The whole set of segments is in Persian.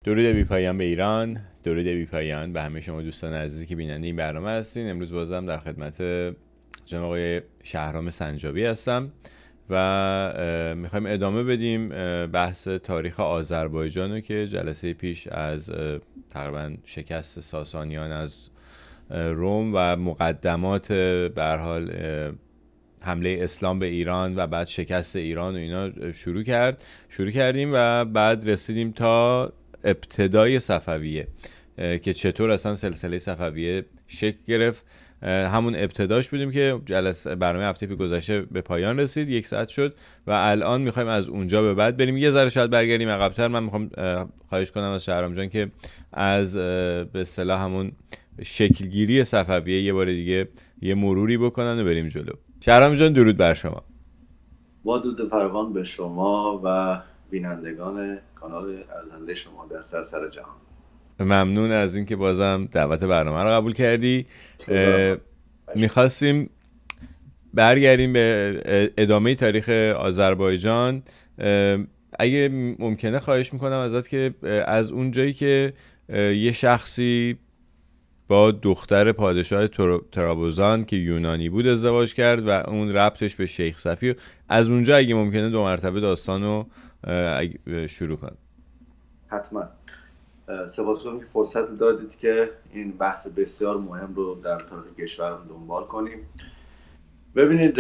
درود بی پایان به ایران، درود بی پایان به همه شما دوستان عزیزی که بیننده این برنامه هستین. امروز بازم در خدمت جناب آقای شهرام سنجابی هستم و میخوایم ادامه بدیم بحث تاریخ آذربایجان رو که جلسه پیش از تقریبا شکست ساسانیان از روم و مقدمات به هر حال حمله اسلام به ایران و بعد شکست ایران و اینا شروع کردیم و بعد رسیدیم تا ابتدای صفویه که چطور اصلا سلسله صفویه شکل گرفت. همون ابتداش بودیم که جلسه برنامه هفته پیش گذشته به پایان رسید، 1 ساعت شد و الان میخوایم از اونجا به بعد بریم یه ذره شاید برگردیم عقب‌تر. من میخوام خواهش کنم از شهرام جان که از به اصطلاح همون شکلگیری صفویه یه بار دیگه یه مروری بکنن و بریم جلو. شهرام جان درود بر شما. با درود فراوان به شما و بینندگان کانال ارزنده شما در سراسر جهان. ممنون از اینکه بازم دعوت برنامه رو قبول کردی. میخواستیم برگردیم به ادامه تاریخ آذربایجان. اگه ممکنه خواهش میکنم ازت که از اونجایی که یه شخصی با دختر پادشاه ترابوزان که یونانی بود ازدواج کرد و اون ربطش به شیخ صفی، از اونجا اگه ممکنه 2 مرتبه داستان رو شروع کن. حتما. سپاسگزارم که فرصت دادید که این بحث بسیار مهم رو در تاریخ کشورم دنبال کنیم. ببینید،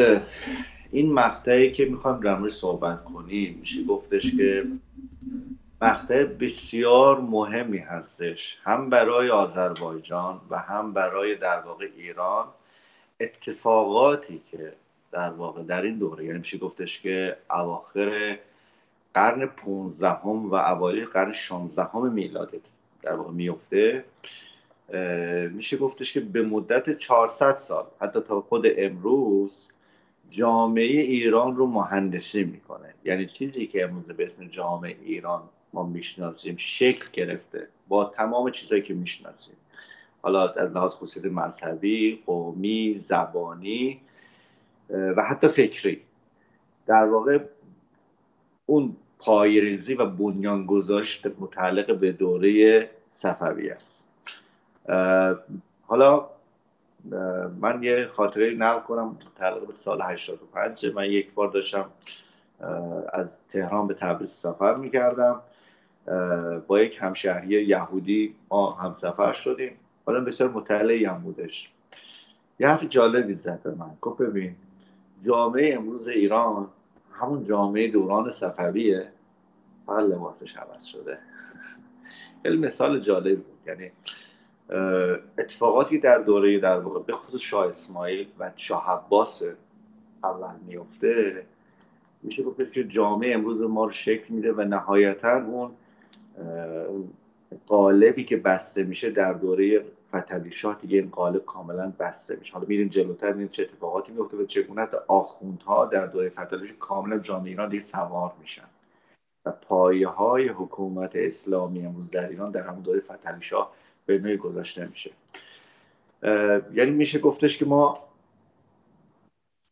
این مقطعی که میخوام در موردش صحبت کنیم میشه گفتش که مقطع بسیار مهمی هستش، هم برای آذربایجان و هم برای در واقع ایران. اتفاقاتی که در واقع در این دوره، یعنی میشه گفتش که اواخر قرن 15 و اوایل قرن 16 میلادی در واقع میفته، میشه گفتش که به مدت 400 سال حتی تا خود امروز جامعه ایران رو مهندسی میکنه. یعنی چیزی که امروز به اسم جامعه ایران ما میشناسیم شکل گرفته با تمام چیزایی که میشناسیم، حالا از لحاظ خصوصیت مذهبی، قومی، زبانی و حتی فکری. در واقع اون پایه‌ریزی و بنیانگذاری متعلق به دوره صفوی است. حالا من یه خاطره نقل کنم متعلق به سال 85. من یک بار داشتم از تهران به تبریز سفر میکردم، با یک همشهری یهودی ما همسفر شدیم. آدم بسیار مطلعی هم بودش. یه حرف جالبی زد به من، گفت ببین جامعه امروز ایران همون جامعه دوران صفویه، فقط لباسش عوض شده. خیلی مثال جالب بود. یعنی اتفاقاتی در دوره در واقع به خصوص شاه اسماعیل و شاه عباس اول میفته، میشه گفت که جامعه امروز ما رو شکل میده و نهایتا اون قالبی که بسته میشه در دوره فتحعلی شاه دیگه این قالب کاملا بسته میشه. حالا میریم جلوتر میریم چه اتفاقاتی میفته و چگونه آخوندها در دوره فتحعلی شاه کاملا جامعه ایران دیگه سوار میشن و پایه های حکومت اسلامی امروز در ایران در همون دوره فتحعلی شاه به نوعی گذاشته میشه. یعنی میشه گفتش که ما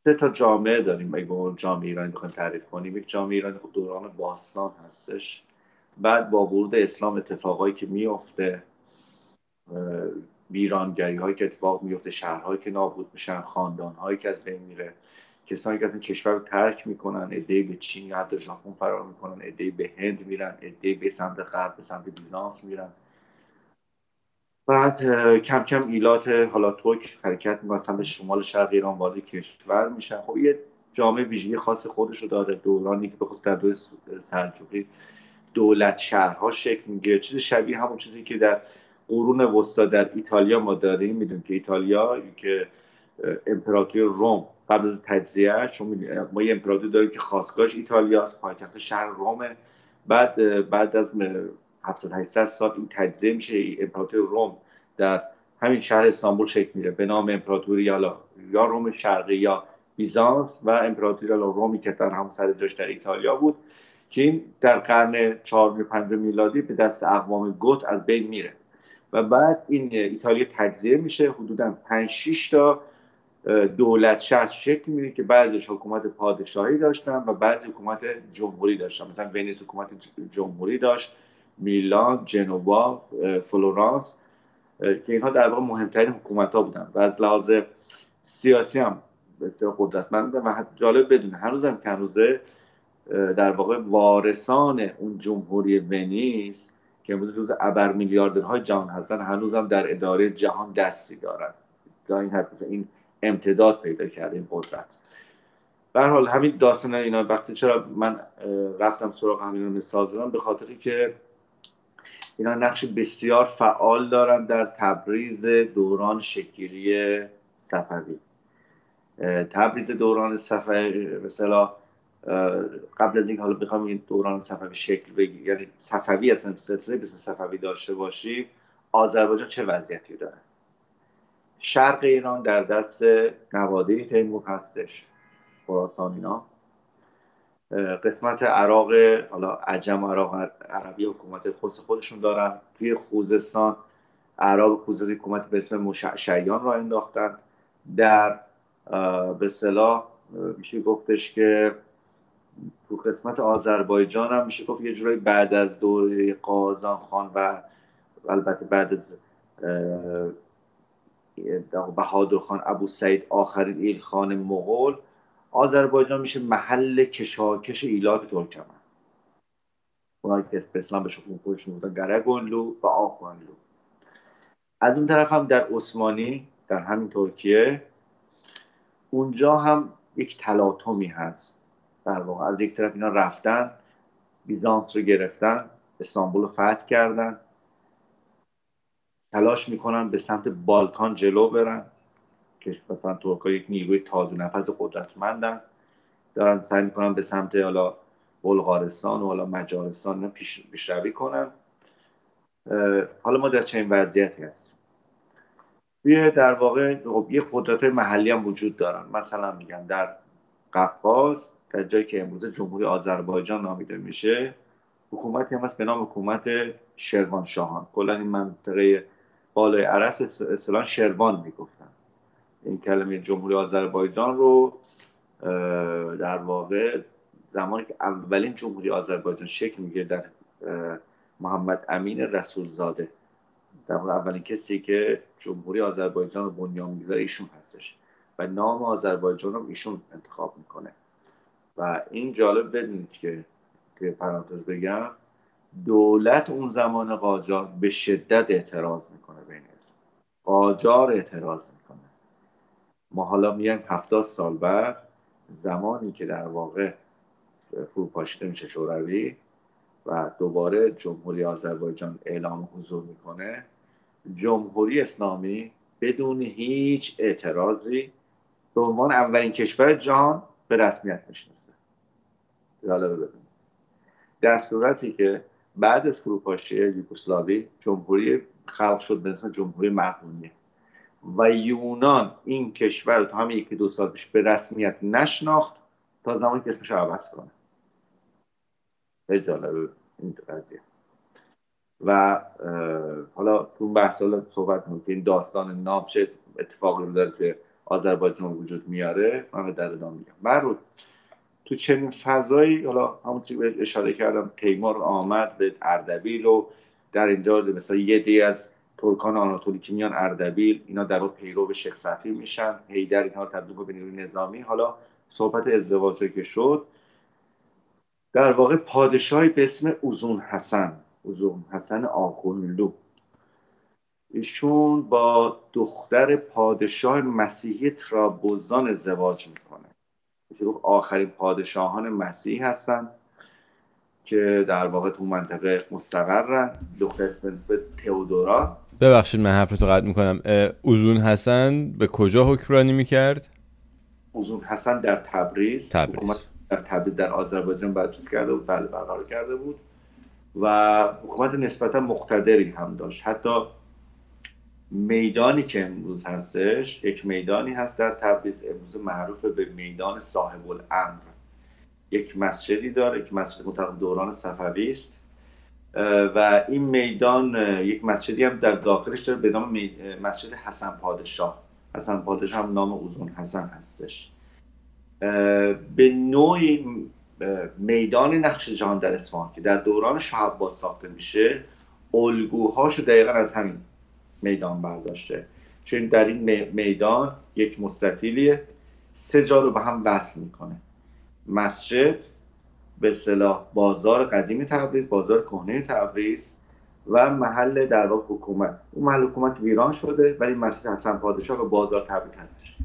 3 جامعه داریم. اگه جامعه ایرانی بخوایم تعریف کنیم، یک جامعه ایرانی خود دوران باستان هستش، بعد با ورود اسلام اتفاقایی که میفته، ویرانگری هایی که اتفاق میفته، شهرهایی که نابود میشن، خاندان هایی که از بین میره، کسانی که از این کشور رو ترک میکنن، عده‌ای به چین یا حتی ژاپن فرار میکنن، عده‌ای به هند میرن، عده‌ای به سمت غرب به سمت بیزانس میرن. بعد کم کم ایلات حالا ترک حرکت میکنن به شمال شرق ایران، وارد کشور میشن. خب یه جامعه ویژگی خاص خودش رو داره. دورانی که به خصوص در دوره سلجوقی دولت شهرها شکل میگیره، چیز شبیه همون چیزی که در قرون وسطا در ایتالیا ما داریم. میدونیم که ایتالیا که امپراتوری روم قبل از تجزیه‌اش، ما یه امپراتوری داریم که خاصگاهش ایتالیاست، پایتخت شهر رومه. بعد از 700 800 سال این تجزیه میشه، امپراتوری روم در همین شهر استانبول شکل میگیره به نام امپراتوری یا روم شرقی یا بیزانس، و امپراتوری رومی که در همون سر جاش در ایتالیا بود که این در قرن 4 و 5 میلادی به دست اقوام گوت از بین میره و بعد این ایتالیا تجزیه میشه. حدوداً 5-6 تا دولت شهر شکل میگیره که بعضیش حکومت پادشاهی داشتن و بعضی حکومت جمهوری داشتن. مثلا ونیز حکومت جمهوری داشت، میلان، جنوا، فلورانس که اینها در واقع مهمترین حکومت‌ها بودن و از لحاظ سیاسی هم بسیار قدرتمند بودن و جالب بدونه هنوزم که هنوزه در واقع وارثان اون جمهوری ونیز که امروز جزو ابر میلیاردرهای جهان هستن هنوزم در اداره جهان دستی دارن. تا این حد این امتداد پیدا کرده این قدرت. به هر حال همین داستان اینا وقتی چرا من رفتم سراغ همین مثال زدم به خاطری که اینا نقش بسیار فعال دارن در تبریز دوران شکل‌گیری صفوی. تبریز دوران صفوی مثلا قبل از این حالا بخوام این دوران صفوی شکل بگیره، یعنی صفوی اصلا سلسله به اسم صفوی داشته باشیم، آذربایجان چه وضعیتی داره؟ شرق ایران در دست نواده تیمور هستش، خراسان اینا. قسمت عراق، حالا عجم و عراق عربی حکومت خودشون دارن. توی خوزستان عرب خوزستان حکومت به اسم مشعشعیان را انداختن. در به اصطلاح میشه گفتش که تو قسمت آذربایجان هم میشه گفت یه جورایی بعد از دوره قازان خان و البته بعد از بهادر خان ابو سعید آخرین ایلخان مغول، آذربایجان میشه محل کشاکش ایلات ترکمن. اونایی که به اسلام به شکل خودشون میگفتن گرگونلو و آخوانلو. از اون طرف هم در عثمانی در همین ترکیه اونجا هم یک تلاطمی هست. در واقع از یک طرف اینا رفتن بیزانس رو گرفتن، استانبول رو فتح کردن، تلاش میکنن به سمت بالکان جلو برن که مثلا ترک‌ها یک نیروی تازه نفس قدرتمندن، دارن سعی میکنن به سمت حالا بلغارستان و حالا مجارستان پیشروی کنن. حالا ما در چنین وضعیتی هستیم. در واقع یه قدرت محلی هم وجود دارن. مثلا میگن در قفقاز، در جایی که امروز جمهوری آذربایجان نامیده میشه، حکومتی هم هست به نام حکومت شروانشاهان. کلا این منطقه بالای عرس اصطلاحاً شروان میگفتن. این کلمه جمهوری آذربایجان رو در واقع زمانی که اولین جمهوری آذربایجان شکل میگیره در محمد امین رسولزاده، در واقع اولین کسی که جمهوری آذربایجان رو بنیان میذاره ایشون هستش و نام آذربایجان رو ایشون انتخاب میکنه. و این جالب بدونید که پرانتز بگم، دولت اون زمان قاجار به شدت اعتراض میکنه به این اسم. قاجار اعتراض میکنه. ما حالا میایم 70 سال بعد، زمانی که در واقع فروپاشیده میشه شوروی و دوباره جمهوری آذربایجان اعلام حضور میکنه، جمهوری اسلامی بدون هیچ اعتراضی به عنوان اولین کشور جهان به رسمیت میشناسه. جالبه ببینید. در صورتی که بعد از فروپاشی یوگسلاوی جمهوری خلق شد به اسم جمهوری مقدونیه و یونان این کشور رو تا همین 1-2 سال پیش به رسمیت نشناخت تا زمانی که اسمش رو عوض کنه. خیلی جالبه این قضیه. و حالا تو بحث صحبت می‌کنیم که این داستان نام چه اتفاقی رو داره که آذربایجان وجود میاره، من در ادامه میگم. برود تو چنین فضایی، حالا همون چیزی که اشاره کردم، تیمور آمد به اردبیل و در اینجا مثلا یه دی از ترکان آناتولی که میان اردبیل، اینا در واقع پیرو شیخ صفی میشن، حیدر اینها رو تبدیل به نیروی نظامی. حالا صحبت ازدواجی که شد، در واقع پادشاهی به اسم اوزون حسن آخوندلو، ایشون با دختر پادشاه مسیحی ترابوزان ازدواج میکنه که آخرین پادشاهان مسیحی هستن که در واقع تو منطقه مستقرن. دختر به تئودورا. ببخشید من حرفتو قطع میکنم. اوزون حسن به کجا حکمرانی میکرد؟ اوزون حسن در تبریز. در تبریز در آذربایجان برقرار کرده بود و حکومت نسبتا مقتدری هم داشت. حتی میدانی که امروز هستش، یک میدانی هست در تبریز امروز معروف به میدان صاحب الامر. یک مسجدی داره که مسجد مطابق دوران صفوی است و این میدان یک مسجدی هم در داخلش داره به نام مسجد حسن پادشاه. حسن پادشاه هم نام اوزون حسن هستش. به نوعی میدان نقش جهان در اصفهان که در دوران شاه عباس ساخته میشه الگوهاشو دقیقا از همین میدان برداشته. چون در این میدان یک مستطیلیه، 3 جا رو به هم وصل میکنه: مسجد، به اصطلاح بازار قدیم تبریز، بازار کهنه تبریز، و محل در واقع حکومت. اون محل حکومت ویران شده ولی مسجد حسن پادشاه و بازار تبریز هستش.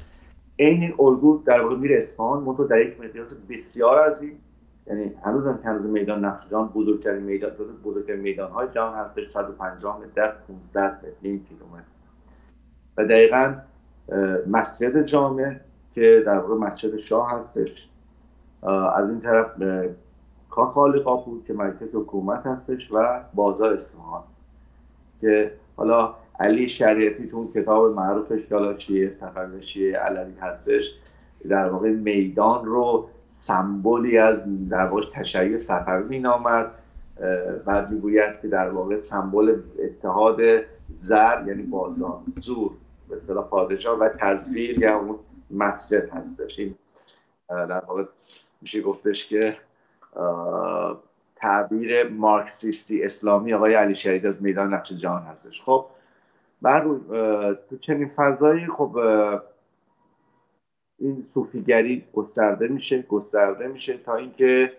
این الگو در واقع میره اصفهان، منتها در یک مقیاس بسیار عظیم. یعنی هنوز هم که هنوز میدان نقش جهان بزرگترین میدان‌های جهان هستش، 150 متر در 500 متر، نیم کیلومتر. و دقیقاً مسجد جامع که در واقع مسجد شاه هستش، از این طرف کاخ عالی‌قاپو که مرکز حکومت هستش و بازار اصفهان که حالا علی شریعتی تو اون کتاب معروفش که حالا شیعه صفوی شیعه علوی هستش، در واقع میدان رو سمبولی از در واقع تشیع صفوی مینامد. بعد میگوید که در واقع سمبل اتحاد زر یعنی بازار، زور به اصطلاح پادشاه، و تزویر یا اون مسجد هستش. این در واقع میشه گفتش که تعبیر مارکسیستی اسلامی آقای علی شریعتی از میدان نقش جهان هستش. خب بعد تو چنین فضایی خب این صوفیگری گسترده میشه تا اینکه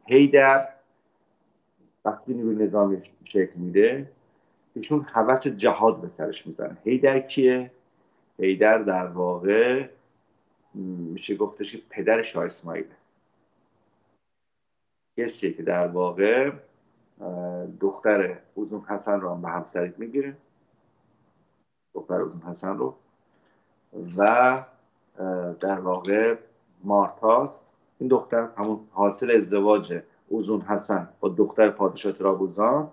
حیدر وقتی نیروی نظامی شکل میده ایشون هوس جهاد به سرش میزنه. حیدر کیه؟ حیدر در واقع میشه گفتش که پدر شاه اسماعیل، کسیه که در واقع دختر اوزون حسن رو هم به همسری میگیره، دختر اوزون حسن رو، و در واقع مارتاس. این دختر همون حاصل ازدواج اوزون حسن با دختر پادشاه ترابوزان،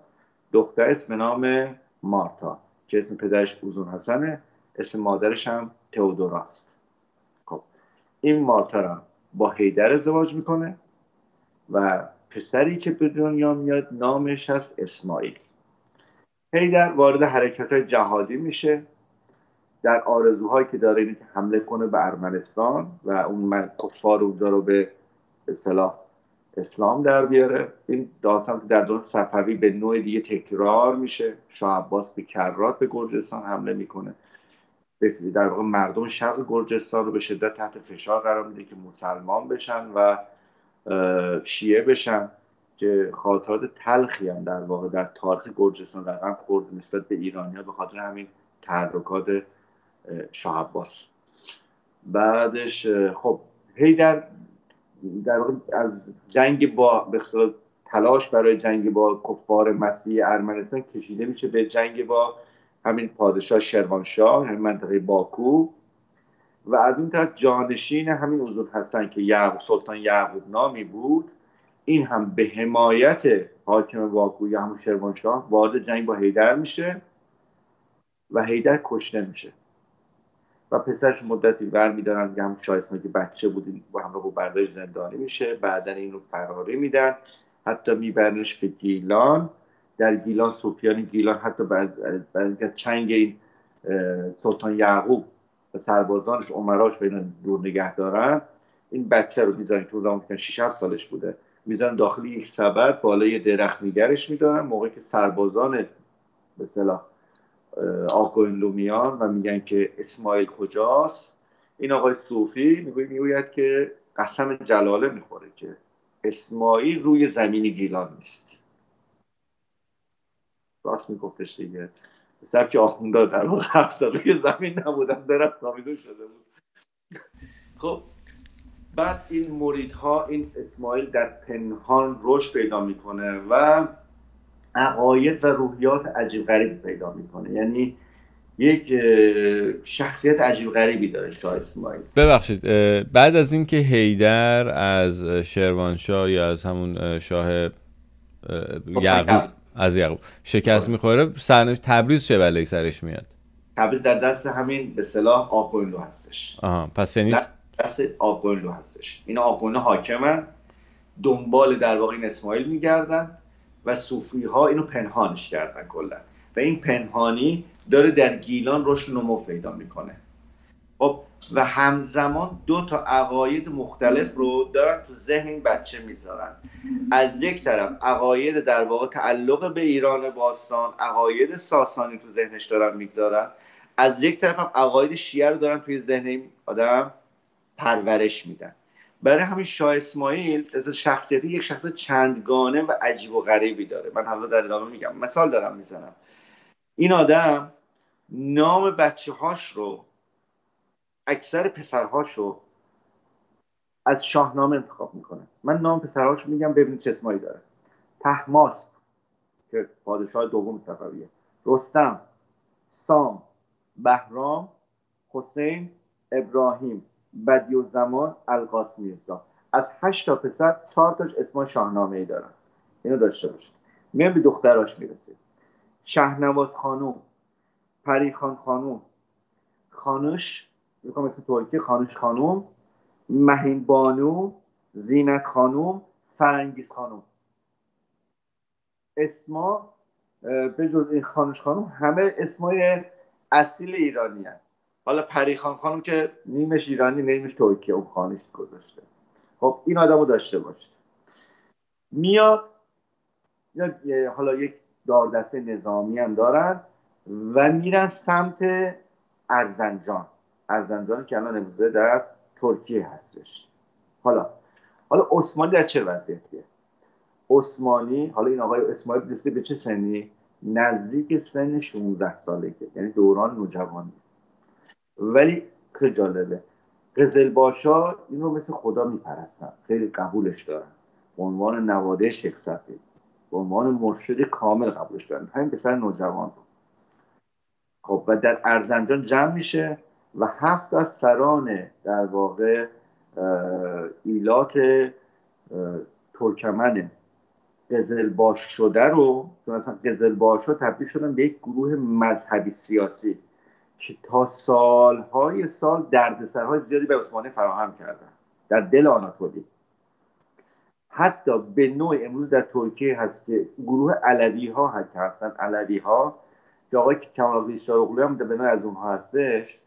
دختر اسم نام مارتا که اسم پدرش اوزون حسنه، اسم مادرش هم تئودوراست. خب این مارتا هم با حیدر ازدواج میکنه و پسری که به دنیا میاد نامش هست اسماعیل. حیدر وارد حرکت‌های جهادی میشه، در آرزوهایی که داره اینه که حمله کنه به ارمنستان و اون کفار اونجا رو به اصطلاح اسلام در بیاره. این داستان در دوران صفوی به نوع دیگه تکرار میشه. شاه عباس به کرات به گرجستان حمله میکنه، در واقع مردم شرق گرجستان رو به شدت تحت فشار قرار میده که مسلمان بشن و شیعه بشن، که خاطرات تلخی هم در واقع در تاریخ گرجستان رقم خورد نسبت به ایرانی‌ها به خاطر همین تحرکات شاه عباس. بعدش خب حیدر در واقع از جنگ با به اصطلاح تلاش برای جنگ با کفار مسیحی ارمنستان کشیده میشه به جنگ با همین پادشاه شروانشاه همین منطقه باکو، و از اون طرف جانشین همین اوزون حسن که یعقوب سلطان یعقوب نامی بود، این هم به حمایت حاکم باکو یا همون شروانشاه وارد جنگ با حیدر میشه و حیدر کشته میشه و پسرش مدتی برمیدارن که هم شاه اسماعیل که بچه بود با همراه با برداشت زندانی میشه. بعدن این رو فراری میدن، حتی میبرنش به گیلان. در گیلان صوفیان گیلان حتی بعد از چنگ این سلطان یعقوب و سربازانش عمراش به این دور نگه دارن، این بچه رو میذارن که اون زمان 6-7 سالش بوده، میذارن داخل یک سبد بالای درخت نگرش میدارن. موقعی که سربازان به اصطلاح آقایون میان و میگن که اسماعیل کجاست، این آقای صوفی میگوید که قسم جلاله میخوره که اسماعیل روی زمین گیلان نیست. راست میگفتش دیگه، سبک آخونده در واقع حرف روی زمین نبودن، درخت نامیده شده بود. خب بعد این مریدها، این اسماعیل در پنهان رشد پیدا میکنه و عقاید و روحیات عجیب غریب پیدا میکنه. یعنی یک شخصیت عجیب غریبی داره شاه اسماعیل. ببخشید بعد از اینکه حیدر از شروانشاه یا از همون شاه یعقوب شکست میخوره، سرنوشت تبریز چه بلایی سرش میاد؟ تبریز در دست همین به اصطلاح آقایلو هستش. پس یعنی دست آقایلو هستش. این آقایلو حاکمن، دنبال در واقع این اسماعیل میگردن و صوفی ها اینو پنهانش کردن کلا، و این پنهانی داره در گیلان رشد نمو پیدا میکنه. خب و همزمان 2 تا عقاید مختلف رو دارن تو ذهن این بچه میذارن. از یک طرف عقاید در واقع تعلق به ایران باستان، عقاید ساسانی تو ذهنش دارن میگذارن، از یک طرف هم عقاید شیعه رو دارن توی ذهن این آدم پرورش میدن. برای همین شاه اسماعیل از شخصیتی یک شخص چندگانه و عجیب و غریبی داره. من حالا در ادامه میگم، مثال دارم میزنم. این آدم نام بچه هاش رو، اکثر پسرهاش رو از شاهنامه انتخاب میکنه. من نام پسرهاش رو میگم ببینید چه اسمایی داره: طهماسب که پادشاه دوم صفویه، رستم، سام، بهرام، حسین، ابراهیم، بدیعالزمان، القاس میرزا. از 8 تا پسر 4 تاش اسم شاهنامه‌ای دارن. اینو داشته باشید. میام به دختراش میرسیم: شهنواز خانوم، پریخان خانوم، خانوش، میگم اسم ترکی، خانوش خانوم، مهین بانو، زینت خانوم، فرنگیز خانوم. اسما به جز این خانوش خانوم همه اسمای اصیل ایرانی هست. حالا پریخان خانوم که نیمش ایرانی نیمش ترکیه اون خانش گذاشته. خب این آدم رو داشته باشید. میاد حالا یک داردسته نظامی هم دارن و میرن سمت ارزنجان. ارزنجان که الان امروزه در ترکیه هستش. حالا عثمانی در چه وضعیتیه؟ عثمانی، حالا این آقای اسماعیل رسیده به چه سنی؟ نزدیک سن 16 سالگی، یعنی دوران نوجوانی. ولی خیلی جالبه، قزلباشا این رو مثل خدا میپرستن، خیلی قبولش دارن، به عنوان نواده شیخ صفی، به عنوان مرشد کامل قبولش دارن، همین پسر نوجوان. خب و در ارزنجان جمع میشه و 7 از سران در واقع ایلات ترکمن قزلباش شده رو، چون اصلا قزلباشا تبدیل شدن به یک گروه مذهبی سیاسی که تا سالهای سال دردسرهای زیادی به عثمانی فراهم کردن در دل آناتولی. حتی به نوع امروز در ترکیه هست که گروه علوی ها هستن، علوی ها که آقای کمال آقای شاروغلو هم به نوع از اونها هستش،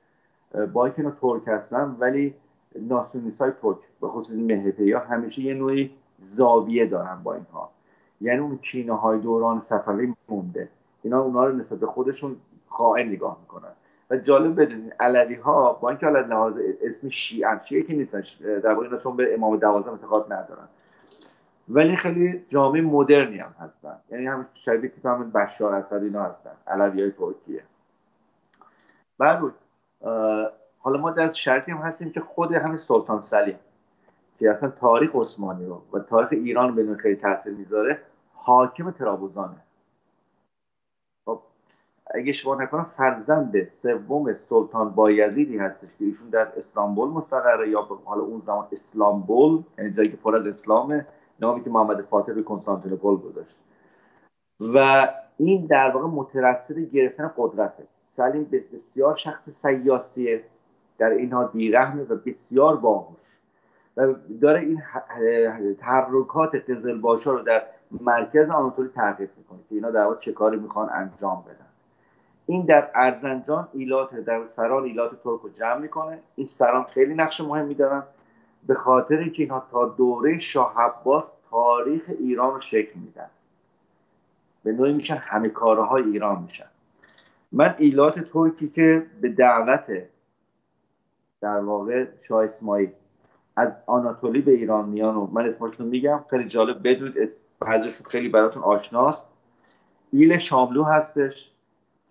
با اینکه اینا ترک هستن ولی ناسیونالیست‌های ترک به خصوص MHP ها همیشه یه نوعی زاویه دارن با اینها، یعنی اون کینه های دوران صفوی مونده، اینا اونا رو نسبت به خودشون خائن نگاه میکنن. و جالب بدونید علوی ها با اینکه حالا لحاظ اسم شیعه که نیستن، در واقع اینا چون به امام 12 اعتقاد ندارن، ولی خیلی جامعه مدرنی هم هستن، یعنی هم شبیه که همین بشار اسد اینا هستن، علویای ترکیه. بعد حالا ما در شرطی هم هستیم که خود همین سلطان سلیم که اصلا تاریخ عثمانی رو و تاریخ ایران به خیلی تاثیر میذاره، حاکم ترابزانه. خب اگه شما نکنم فرزند سوم سلطان بایزیدی هستش که ایشون در استانبول مستقره، یا حالا اون زمان اسلامبول، یعنی جایی که پر از اسلامه، نامی که محمد فاتح به کنستانتینوپل گذاشت. و این در واقع مترصد گرفتن قدرته. سلیم بسیار شخص سیاسیه، در اینها بیرحمه و بسیار باهوش و داره این تحرکات قزلباشا رو در مرکز آناتولی تعقیب میکنه که اینا در واقع چه کاری میخوان انجام بدن. این در ارزنجان ایلات در سران ایلات ترک رو جمع میکنه. این سران خیلی نقش مهمی دارن به خاطر که اینها تا دوره شاه عباس تاریخ ایران رو شکل میدن، به نوعی میشن همه کارهای ایران میشن. من ایلات ترکی که به دعوت در واقع شاه اسماعیل از آناتولی به ایران میان و من اسمشون میگم، خیلی جالب بدونید، بعضیشون خیلی براتون آشناست. ایل شاملو هستش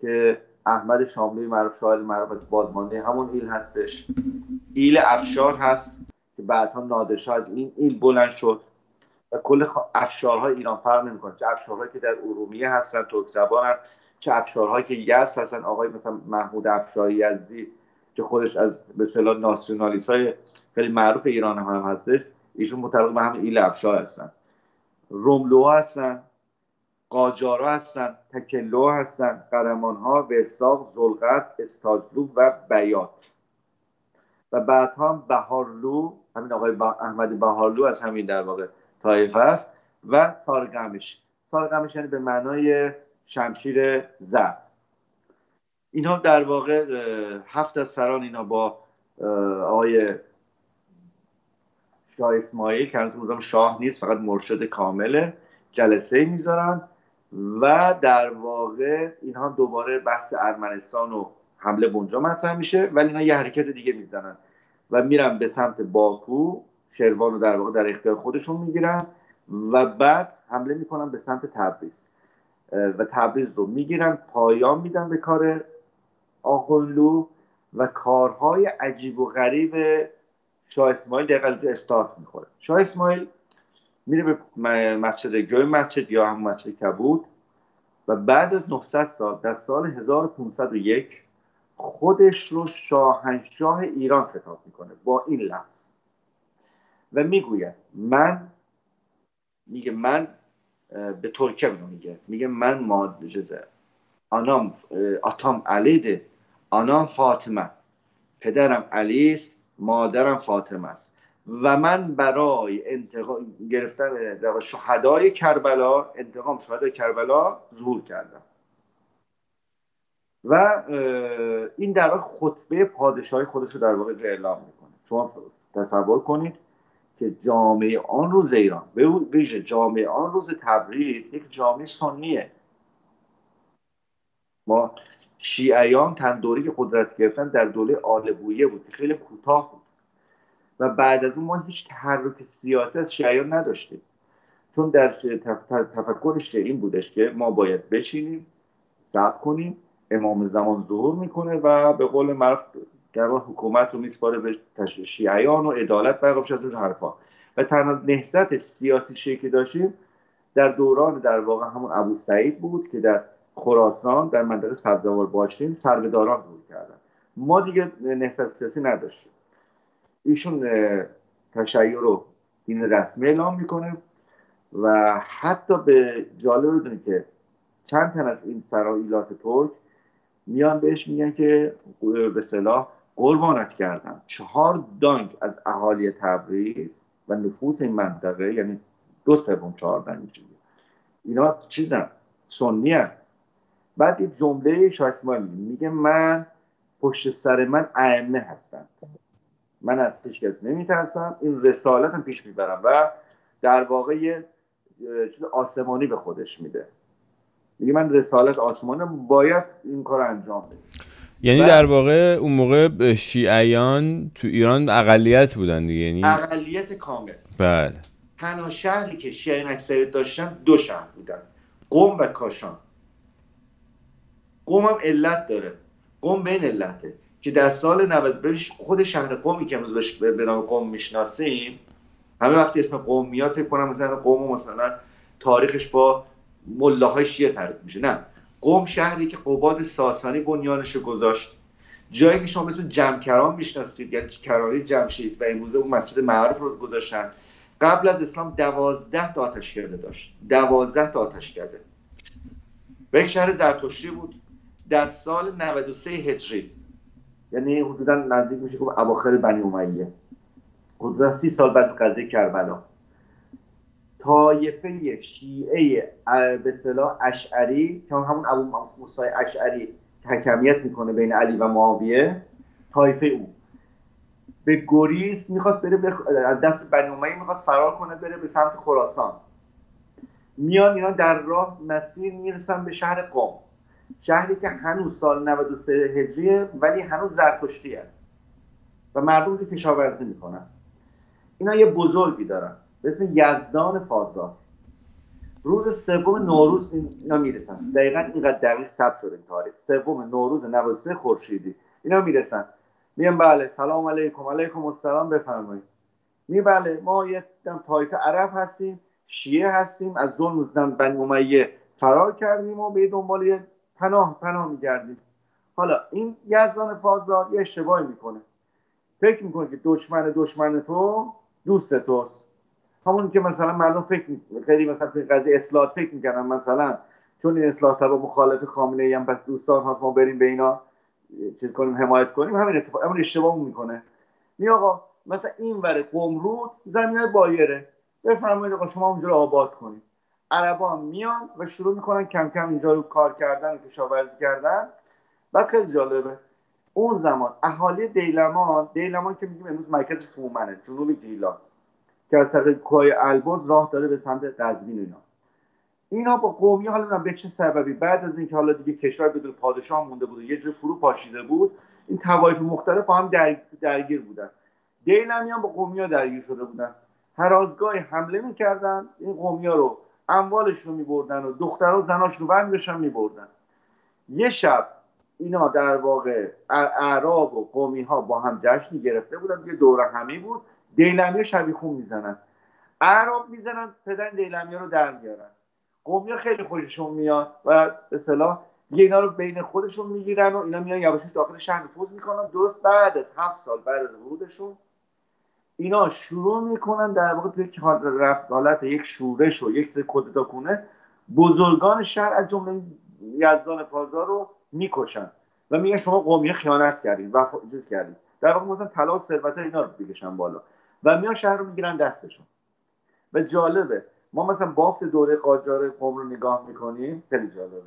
که احمد شاملوی معروف، شاعر معروف از بازمانده همون ایل هستش. ایل افشار هست که بعدها نادرشاه از این ایل بلند شد و کل افشارهای ایران فرق نمیکنه، چه افشارهایی که در ارومیه هستن ترک زبانن، چه افشارهایی که یزد هستن، آقای مثلا محمود افشار یزدی که خودش از به اصطلاح ناسیونالیست‌های خیلی معروف ایران هم هستش، ایشون متعلق به همین ایل افشار هستن. روملوها هستن، قاجارها هستن، تکلوها هستن، قرمانها، وساق، زلقت، استاجلو و بیات. و بعد هم بهارلو، همین آقای احمد بهارلو از همین در واقع طایفه است، و سارقمش. سارقمش یعنی به معنای شمشیر زرد. اینها در واقع 7 از سران اینا با آقای شاه اسماعیل که هنوز شاه نیست، فقط مرشد کامله، جلسه میذارن و در واقع اینها دوباره بحث ارمنستان و حمله به اونجا مطرح میشه، ولی اینا یه حرکت دیگه میزنن و میرن به سمت باکو، شروان رو در واقع در اختیار خودشون میگیرن و بعد حمله میکنن به سمت تبریز و تبریز رو میگیرن، پایان میدن به کار آقلو و کارهای عجیب و غریب شاه اسماعیل دقیقا استارت میخوره. شاه اسماعیل میره به مسجد جوی مسجد یا هم مسجد کبود و بعد از 900 سال در سال 1501 خودش رو شاهنشاه ایران خطاب میکنه با این لفظ و میگه من به ترکیه میگه من مادجزه آنام آتام علیده آنام فاطمه، پدرم علی است، مادرم فاطمه است و من برای انتقام گرفتن شهدای کربلا ظهور کردم. و این در واقع خطبه پادشاهی خودش رو در واقع اعلام میکنه. شما تصور کنید که جامعه آن روز ایران، به ویژه جامعه آن روز تبریز، یک جامعه سنیه. ما شیعیان تندوری که قدرت گرفتن در دوره آل بویه بود که خیلی کوتاه بود و بعد از اون ما هیچ تحرک سیاسی از شیعیان نداشتیم، چون در تفکرش این بودش که ما باید بچینیم، صبر کنیم، امام زمان ظهور میکنه و به قول معروف در حکومت رو میسپاره به شیعیان و عدالت برقرار از اون حرفا. و تنها نهضت سیاسی شکلی داشتیم در دوران در واقع همون ابو سعید بود که در خراسان در منطقه سبزوار باجتین سربهداران ظهور کردن. ما دیگه نهضت سیاسی نداشتیم. ایشون تشیع رو دین رسمی اعلام میکنه و حتی به جالب بدونید که چند تن از این سراییلات ترک میان بهش میگن که به اصطلاح قربانت کردن. 4 دانگ از اهالی تبریز و نفوس این منطقه، یعنی 2/3 دانگ اینا چیزن، سنی هست. بعد یه جمله شاه اسماعیل میگه من پشت سر من ائمه هستن، من از هیچ کس نمیترسم، این رسالتم پیش میبرم و در واقع یه چیز آسمانی به خودش میده. میگه من رسالت آسمانم، باید این کار انجام بدم. یعنی در واقع اون موقع شیعیان تو ایران اقلیت بودن دیگه، یعنی اقلیت کامل. بله. تنها شهری که شیعیان اکثریت داشتن 2 شهر بودن، قم و کاشان. قم هم علت داره، قم به این علته که در سال 90 خود شهر قمی که امروز به نام قم میشناسیم، همه وقتی اسم قم میاد فکر کنم مثلا قم مثلا تاریخش با ملاهای شیعه تعریف میشه. نه، قم شهری که قباد ساسانی بنیانش رو گذاشت، جایی که شما اسم جمکران میشناسید، یعنی کرانه جمشید و امروزه اون مسجد معروف رو گذاشتن. قبل از اسلام 12 تا آتشکده داشت، 12 تا آتشکده و یک شهر زرتشتی بود. در سال 93 هجری، یعنی حدودا نزدیک میشه که اواخر بنی امیه، حدودا 30 سال بعد قضیه کربلا، طایفه شیعه به اصطلاح اشعری که همون ابو موسی اشعری حکمیت میکنه بین علی و معاویه، طایفه او به گریز میخواست بره از دست بنی امیه میخواست فرار کنه بره به سمت خراسان. میان اینا در راه مسیر میرسن به شهر قم، شهری که هنوز سال 93 هجریه ولی هنوز زرتشتیه و مردم رو کشاورزی میکنن. اینا یه بزرگی دارن به اسم یزدان فازار. روز 3 نوروز اینا میرسن، دقیقاً اینقدر دقیق ثبت شده این تاریخ، 3 نوروز 93 خورشیدی اینا میرسن. میگن بله سلام علیکم. علیکم السلام، بفرمایید. میگه بله ما یه طایفه عرب هستیم، شیعه هستیم، از ظلم بنی امیه فرار کردیم و به دنبال یه پناه میگردیم. حالا این یزدان فازار یه اشتباهی میکنه، فکر میکنه که دشمن تو دوست توست. همون که مثلا مردم خیلی مثلا تو قضیه اصلاح فکر میکنن مثلا چون این اصلاح طلب مخالف خامنه ای هم پس دوستان هاست ما بریم به اینا چیز کنیم، حمایت کنیم. همین اشتباه میکنه. می آقا مثلا این ور قمرود زمینه بایره، بفرمایید آقا شما اونجا رو آباد کنید. عربا میان و شروع میکنن کم کم اینجا رو کار کردن و کشاورزی کردن. بعد خیلی جالبه اون زمان اهالی دیلمان که میگیم امروز مرکز فومنه، جنوب گیلان، که از طریق کوه البرز راه داره به سمت قزوین. اینا با قومی حالا به چه سببی بعد از اینکه حالا دیگه کشور بدون پادشاه مونده بود و یه جور فرو پاشیده بود، این طوایف مختلف با هم درگیر بودن. دیلمیان با قومی ها درگیر شده بودن، هر از گاهی حمله میکردن، این قومی ها رو اموالشون رو میبردن و دختر و زناشون رو برمی‌داشتن میبردن. یه شب اینا در واقع اعراب و قومی ها با هم جشن گرفته بودن، یه دوره همی بود، دیلمی شبیخون میزنن، اعراب میزنن، پدر دیلمی رو در میارن. قومی ها خیلی خوششون میاد و به اصطلاح اینا رو بین خودشون میگیرن و اینا میان یواشکی داخل شهر نفوذ میکنن. درست بعد از 7 سال بعد از ورودشون اینا شروع میکنن در واقع توی حالت یک شورش و یک کودتا کنه بزرگان شهر از جمله یزدان پازار رو میکشن و میگن شما قومی خیانت کردین و چیز کردین، در واقع مثلا طلا و ثروت اینا رو بکشن بالا و میان شهر رو میگیرن دستشون. و جالبه ما مثلا بافت دوره قاجار قم رو نگاه میکنیم، خیلی جالبه.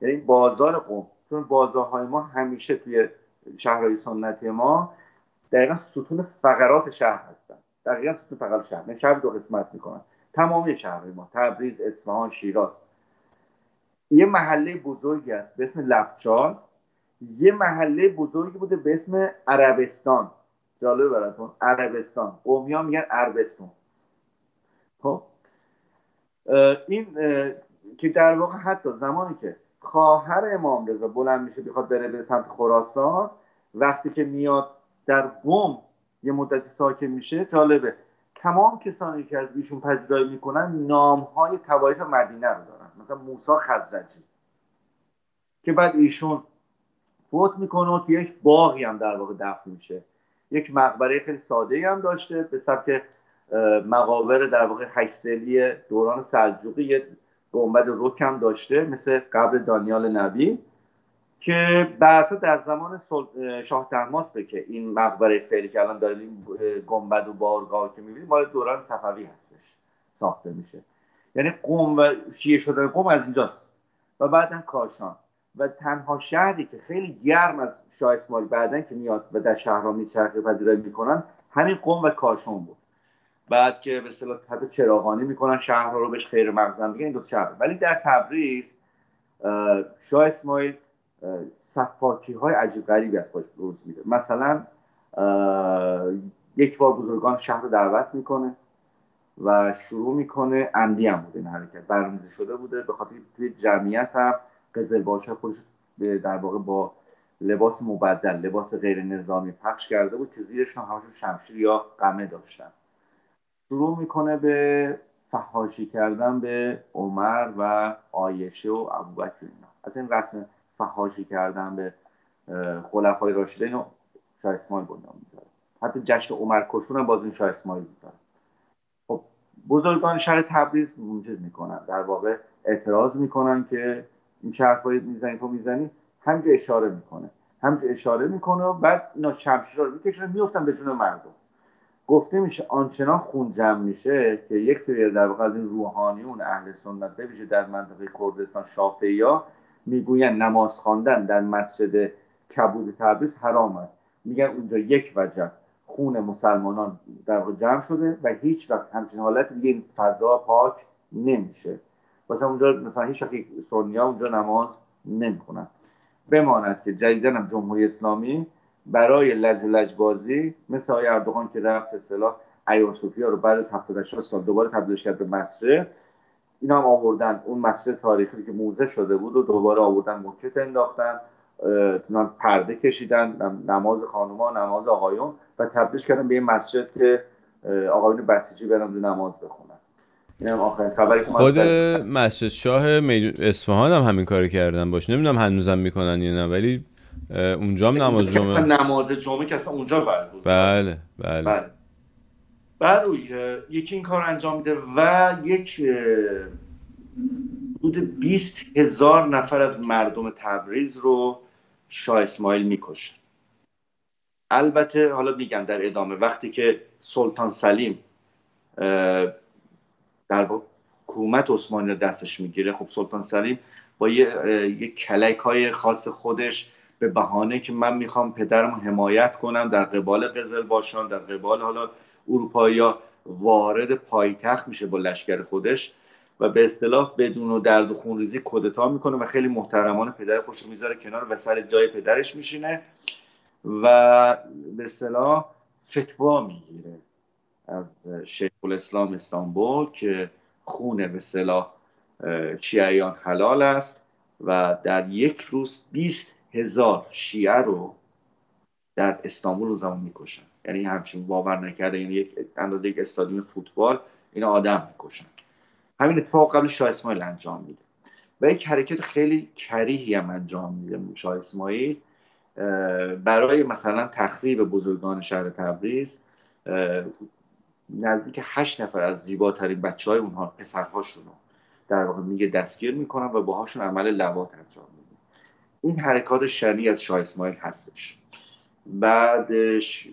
یعنی بازار قم، چون بازارهای ما همیشه توی شهرهای سنتی ما دقیقا ستون فقرات شهر هستن، دقیقا ستون فقرات شهر، نه شهر دو قسمت میکنن. تمامی شهرهای ما، تبریز، اصفهان، شیراز، یه محله بزرگی است به اسم لبچال، یه محله بزرگی بوده به اسم عربستان. جالبه براتون، عربستان، قومی‌ها میگن عربستان. خب این که در واقع حتی زمانی که خواهر امام رضا بلند میشه بخواد بره به سمت خراسان، وقتی که میاد در قم یه مدتی ساکن میشه، جالبه تمام کسانی که از ایشون پذیرایی میکنن نامهای طوایف مدینه رو دارن، مثلا موسی خزرجی که بعد ایشون فوت میکنه و توی یک باغی هم در واقع دفن میشه. یک مقبره خیلی ساده‌ای هم داشته به سبک مقابر در واقع هکسلی دوران سلجوقی، یه گنبد رک هم داشته مثل قبر دانیال نبی که بعدا در زمان شاه طهماسپ که این مقبره فعلی که الان داریم گنبد و بارگاه که می‌بینید مال دوران صفوی هستش ساخته میشه. یعنی قم و شیعه شدن قم از اینجاست و بعدن کاشان و تنها شهری که خیلی گرم از شاه اسماعیل بعدن که میاد و در شهرها میچرخه پذیرایی میکنن همین قم و کاشان بود. بعد که به اصطلاح حتی چراغانی میکنن شهرها رو بهش خیر مقدم میگن این دو شهر. ولی در تبریز شاه اسماعیل سفاکی های عجیب غریبی از خودش روز میده. مثلا یک بار بزرگان شهر رو دعوت میکنه و شروع میکنه، عمدی هم بوده این حرکت، برنامه‌ریزی شده بوده، به خاطر توی جمعیت هم قزلباش‌ها خودش در واقع با لباس مبدل، لباس غیر نظامی پخش کرده بود که زیرشون همشون شمشیر یا قمه داشتن. شروع میکنه به فحاشی کردن به عمر و عایشه و ابوبکر اینا. از این رسم فحاشی کردن به خلفای راشدین و شاه اسماعیل بنیان میذاره. حتی جشن عمر کشون هم باز این شاه اسماعیل میذاره. خب بزرگان شهر تبریز چیز میکنن، در واقع اعتراض میکنن که این حرفای میزنی، همینجا اشاره میکنه و بعد اینا شمشیر رو میکشن میفتن به جون مردم. گفته میشه آنچنان خون جمع میشه که یک سری در واقع از این روحانیون اهل سنت به ویژه در منطقه کردستان شافعی‌ها میگوین نماز خواندن در مسجد کبود تبریز حرام است. میگن اونجا یک وجه خون مسلمانان در واقع جمع شده و هیچ وقت همچین حالت دیگه این فضا پاک نمیشه. واسه اونجا مثلا هیچ وقت سنی‌ها اونجا نماز نمیخونن. بماند که جدیداً هم جمهوری اسلامی برای لج و لجبازی مثل آقای اردوغان که رفت اصطلاح ایار صوفیا رو بعد از 78 سال دوباره تبدیلش کرد به مسجد، اینا هم آوردن اون مسجد تاریخی که موزه شده بود و دوباره آوردن موکت انداختن، پرده کشیدن، نماز خانوما نماز آقایون و تبدیلش کردن به یه مسجد که آقایون بسیجی برن نماز بخونن. اینم آخرین خبری که خود مسجد شاه اصفهان هم همین کارو کردن باشه، نمیدونم هنوزم میکنن یا نه، ولی اونجا هم نماز جمعه که اصلا اونجا بله. بعد یکی این کار انجام میده و یک حدود 20,000 نفر از مردم تبریز رو شاه اسماعیل میکشه. البته حالا میگن در ادامه وقتی که سلطان سلیم در حکومت عثمانی رو دستش میگیره، خب سلطان سلیم با یک کلک های خاص خودش به بهانه که من میخوام پدرم حمایت کنم در قبال قزلباشان، در قبال حالا اروپایی‌ها، وارد پایتخت میشه با لشکر خودش و به اصطلاح بدون درد و خونریزی کودتا میکنه و خیلی محترمانه پدر خودش رو میذاره کنار و سر جای پدرش میشینه و به اصطلاح فتوا میگیره از شیخ الاسلام استانبول که خون به اصطلاح شیعیان حلال است و در یک روز 20,000 شیعه رو در استانبول رو زمان میکشن. یعنی همچین باور نکرده، یعنی یک اندازه یک استادیوم فوتبال این آدم میکشن. همین اتفاق قبل شاه اسماعیل انجام میده و یک حرکت خیلی کریهی هم انجام میده شاه اسماعیل برای مثلا تخریب بزرگان شهر تبریز. نزدیک 8 نفر از زیباترین بچهای اونها، پسرهاشون رو در واقع میگه دستگیر میکنن و باهاشون عمل لواط انجام میده. این حرکات شنی از شاه اسماعیل هستش. بعدش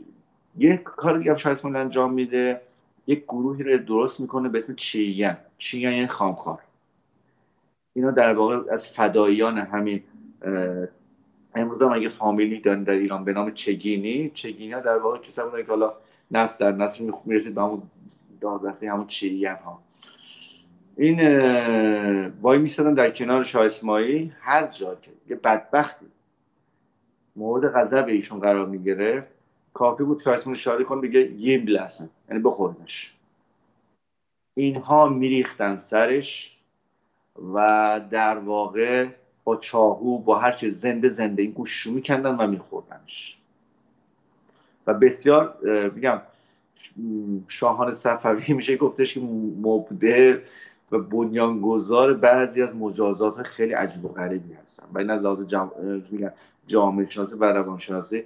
یک کار دیگه هم شاه اسماعیل انجام میده، یک گروهی رو درست میکنه به اسم چیین یعنی خامخوار. اینا در واقع از فداییان همین امروز هم اگه فامیلی دارن در ایران به نام چگینی ها در واقع کسایی بودن که حالا نسل در نسل میرسید به همون دادرسی همون چیین ها. این وای میستادن در کنار شاه اسماعیل، هر جا که یه بدبختی مورد غضب ایشون قرار میگرفت کافی بود شاه اسماعیل اشاره کنه بگه یم بلسن، یعنی بخورنش. اینها میریختن سرش و در واقع با چاقو با هر چیز زنده این گوششو میکندن و میخوردنش. و بسیار میگم شاهان صفوی میشه گفتش که مبدع و بنیانگذار بعضی از مجازات خیلی عجیب و غریبی هستن و این از لحاظ جامعه شناسی و روانشناسی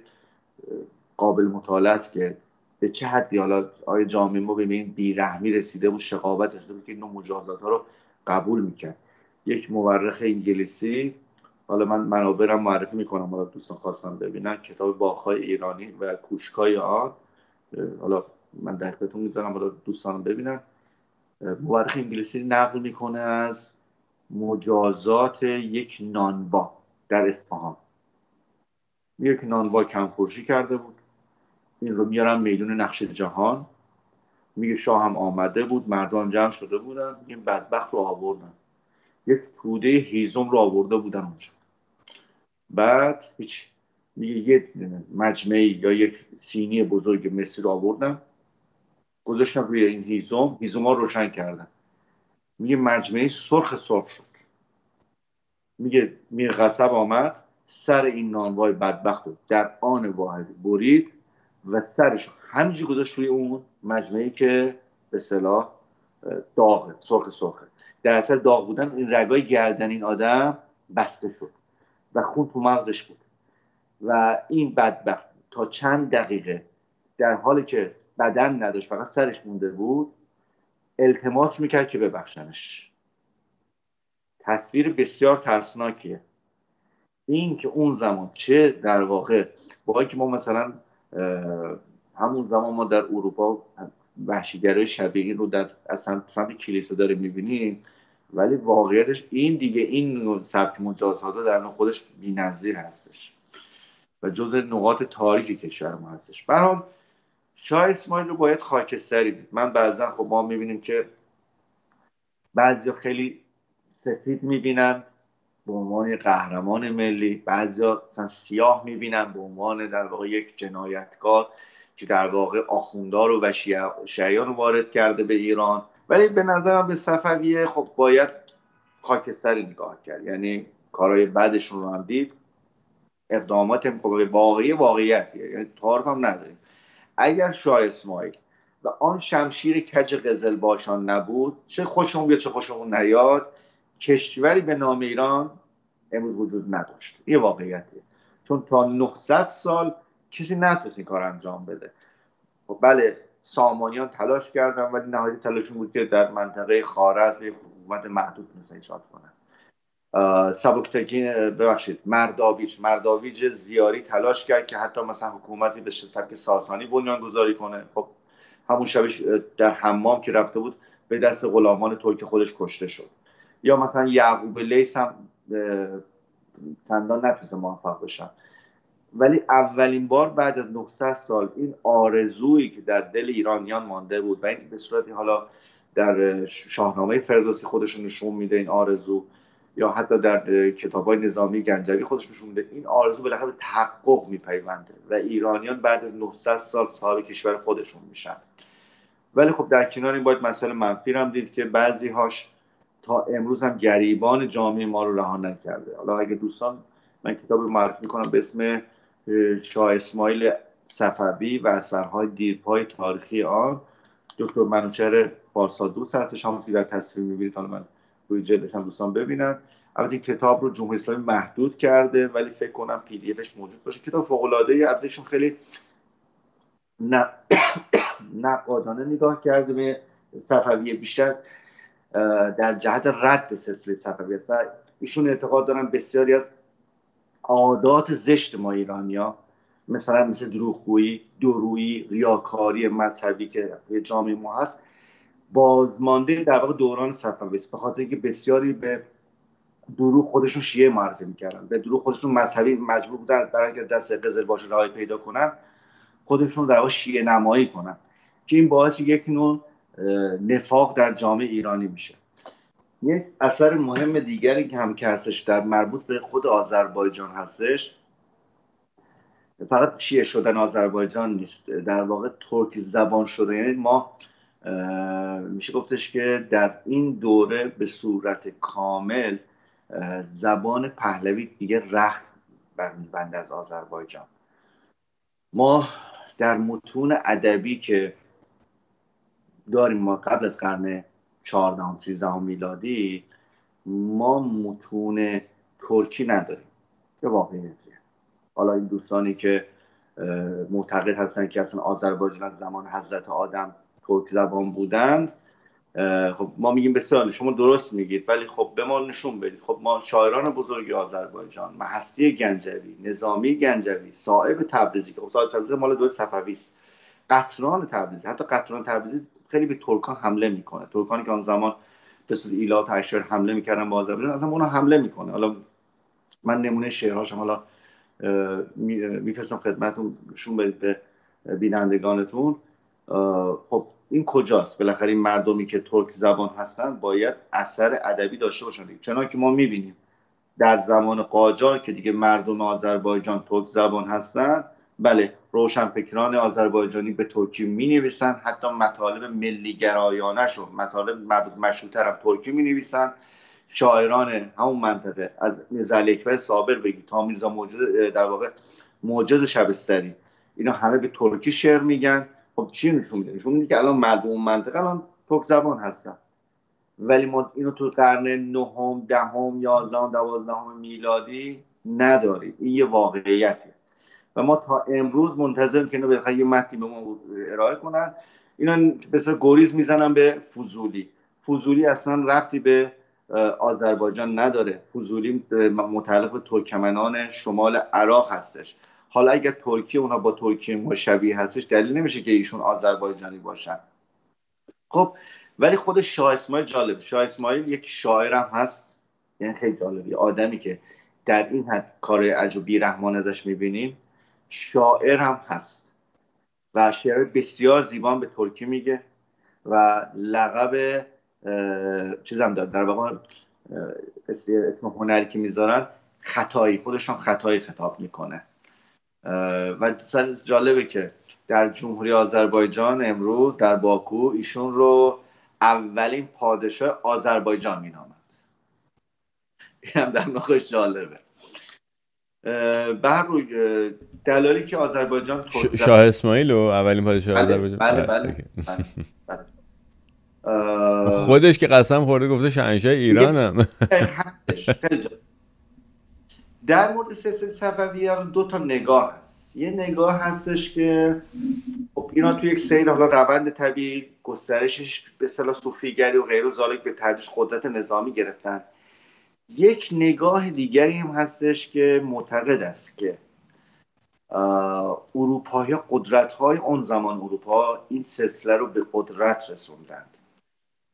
قابل مطالعه است که به چه حدی حالا آیا جامعه ما به این بیرحمی رسیده بود، شقاوت رسیده بود که این نوع مجازات ها رو قبول میکرد. یک مورخ انگلیسی، حالا من منابعم معرفی میکنم حالا دوستان خواستم ببینن، کتاب باغ‌های ایرانی و کوشک‌های آن، حالا من دقیقتون میذارم حالا دوستان ببینن. مورخ انگلیسی نقل میکنه از مجازات یک نانوا در اصفهان. یک نانوا کم‌فروشی کرده بود، این رو میارن میدون نقش جهان، میگه شاه هم آمده بود، مردم جمع شده بودن، این بدبخت رو آوردن، یک توده هیزم رو آورده بودن اونجا. بعد هیچ، میگه یک مجمعی یا یک سینی بزرگ مسی رو آوردن گذاشتن روی این هیزم ها روشن کردن، میگه مجمعی سرخ شد. میگه میر قصب آمد سر این نانوای بدبخت رو در آن واحد برید و سرش همینجوری گذاشت روی اون مجمعی که به اصطلاح داغه، سرخه. در اصل داغ بودن این رگای گردن این آدم بسته شد و خون تو مغزش بود و این بدبخت تا چند دقیقه در حالی که بدن نداشت فقط سرش مونده بود التماس میکرد که ببخشنش. تصویر بسیار ترسناکیه. این که اون زمان چه در واقع با که ما مثلا همون زمان ما در اروپا وحشیگرای شبیه این رو در اصلا سمت کلیسا داره میبینیم، ولی واقعیتش این دیگه این سبک مجازات در خودش بی‌نظیر هستش و جز نقاط تاریک کشور ما هستش. به هر حال شاه اسماعیل رو باید خاکستری دید. من بعضا خب ما میبینیم که بعضیا خیلی سفید میبینند به عنوان قهرمان ملی، بعضیا مثلا سیاه میبینن به عنوان در واقع یک جنایتکار که در واقع آخوندار و شیعیان رو وارد کرده به ایران. ولی به نظرم به صفویه خب باید خاکستری نگاه کرد، یعنی کارهای بعدشون رو هم دید، اقدامات واقعیتیه، یعنی تعارف هم نداریم. اگر شاه اسماعیل و آن شمشیر کج قزلباشان نبود، چه خوشمون بیاد چه خوشمون نیاد، کشوری به نام ایران امروز وجود نداشت. یه واقعیتیه، چون تا 900 سال کسی نتونست این کار انجام بده. خب بله سامانیان تلاش کردن ولی نهایت تلاششون بود که در منطقه خوارزم یک حکومت محدود تونستن ایجاد کنن. سبکتگین مرداویج زیاری تلاش کرد که حتی مثلا حکومتی به سبک ساسانی بنیان گذاری کنه. خب همون شبش در حمام که رفته بود به دست غلامان ترک خودش کشته شد. یا مثلا یعقوب لیث هم چندان نتونستن موفق بشن. ولی اولین بار بعد از 900 سال این آرزویی که در دل ایرانیان مانده بود و این به صورتی حالا در شاهنامه فردوسی خودشون نشون میده، این آرزو، یا حتی در کتاب‌های نظامی گنجوی خودش نشون میده، این آرزو بالاخره به تحقق میپیونده و ایرانیان بعد از 900 سال صاحب کشور خودشون میشن. ولی خب در کنار این باید مسئله منفی هم دید که بعضی هاش تا امروز هم گریبان جامعه ما رو رها نکرده. حالا اگه دوستان، من کتاب معرفی میکنم به اسم شاه اسماعیل صفوی و اثرهای دیرپای تاریخی آن، دکتر منوچهر پارسادوست هستش، همون که در تصویر میبینید، حالا من روی جلدش هم دوستان ببینن. البته این کتاب رو جمهوری اسلامی محدود کرده ولی فکر کنم پی دی افش موجود باشه. کتاب فوق العاده ای، البته خیلی نقادانه نگاه کرده به صفوی، بیشتر در جهت رد سلسله صفوی است و ایشون اعتقاد دارن بسیاری از عادات زشت ما ایرانیا، مثل دروغگویی، دورویی، ریاکاری مذهبی که توی جامعه ما هست، بازمانده در واقع دوران صفوی است، به خاطر اینکه بسیاری به دروغ خودشون شیعه معرفی میکردن، به دروغ خودشون مذهبی مجبور بودن برای اینکه دست قزلباش رهایی پیدا کنن خودشون در واقع شیعه نمایی کنن، که این باعث یک نوع نفاق در جامعه ایرانی میشه. یک اثر مهم دیگری که هم که هستش در مربوط به خود آذربایجان هستش، فقط شیعه شدن آذربایجان نیست، در واقع ترک زبان شده. یعنی ما میشه گفتش که در این دوره به صورت کامل زبان پهلوی دیگه رخت برمی‌بنده از آذربایجان. ما در متون ادبی که داریم، ما قبل از قرن 14 13 میلادی ما متون ترکی نداریم، به واقعیتیه. حالا این دوستانی که معتقد هستن که اصلا آذربایجان از زمان حضرت آدم ترک زبان بودند، خب ما میگیم بسیار شما درست میگید، ولی خب به ما نشون بدید. خب ما شاعران بزرگ آذربایجان، هستی گنجوی، نظامی گنجوی، صاحب تبریزی که صاحب تبریزی مال دوره صفوی است، قطران تبریزی، حتی قطران تبریزی خیلی به ترکان حمله میکنه. ترکانی که آن زمان دست ایلات اشعار حمله میکردن به آذربایجان، اصلا اونها حمله میکنه. حالا من نمونه شعرهاشم حالا میفرستم خدمتتون، نشون بدید به بینندگانتون. خب این کجاست؟ بالاخره این مردمی که ترک زبان هستن باید اثر ادبی داشته باشن، چنانکه ما میبینیم در زمان قاجار که دیگه مردم آذربایجان ترک زبان هستن، بله روشنفکران آذربایجانی به ترکی مینویسن، حتی مطالب ملی گرایانه شو، مطالب مربوط مشروطه هم ترکی مینویسن. شاعران همون منطقه از میرزا علی اکبر صابر بگید تا میرزا موجز، در واقع موجز شبستری، اینا همه به ترکی شعر میگن. خب چی نشون میده؟ نشون میده که الان مردم اون منطقه الان ترک زبان هستن، ولی ما اینو تو قرن 9 10 11 12 میلادی نداریم. این یه واقعیته و ما تا امروز منتظریم که اینو بخواد یه متنی به ما ارائه کنن. اینا بسیار گریز میزنن به فضولی. فضولی اصلا ربطی به آذربایجان نداره. فضولی متعلق به ترکمنان شمال عراق هستش. حالا اگر ترکیه اونا با ترکیه ما شبیه هستش، دلیل نمیشه که ایشون آذربایجانی باشن. خب ولی خود شاه اسماعیل جالب. شاه اسماعیل یک شاعر هم هست، یعنی خیلی جالبی، آدمی که در این حد کار عجب بی‌رحمانه ازش میبینیم، شاعر هم هست و شعر بسیار زیبا به ترکی میگه و لقب چیزم داره، در واقع اسم هنری که میذارن خطایی، خودش هم خطایی خطاب میکنه. و جالبه که در جمهوری آذربایجان امروز در باکو ایشون رو اولین پادشاه آذربایجان مینامند. این هم در نقش جالبه. بر روی دلالی که آذربایجان شاه اسماعیل و اولین پادشاه آذربایجان، بله. خودش که قسم خورده گفته شاهنشاه ایرانم. در مورد سلسله صفویان دو تا نگاه هست. یه نگاه هستش که خب اینا تو یک سیر حالا روند طبیعی گسترشش به اصطلاح صوفیگری و غیره ذالک به تدریج قدرت نظامی گرفتن. یک نگاه دیگری هم هستش که معتقد است که اروپایی قدرت‌های اون زمان اروپا این سلسله رو به قدرت رسوندند.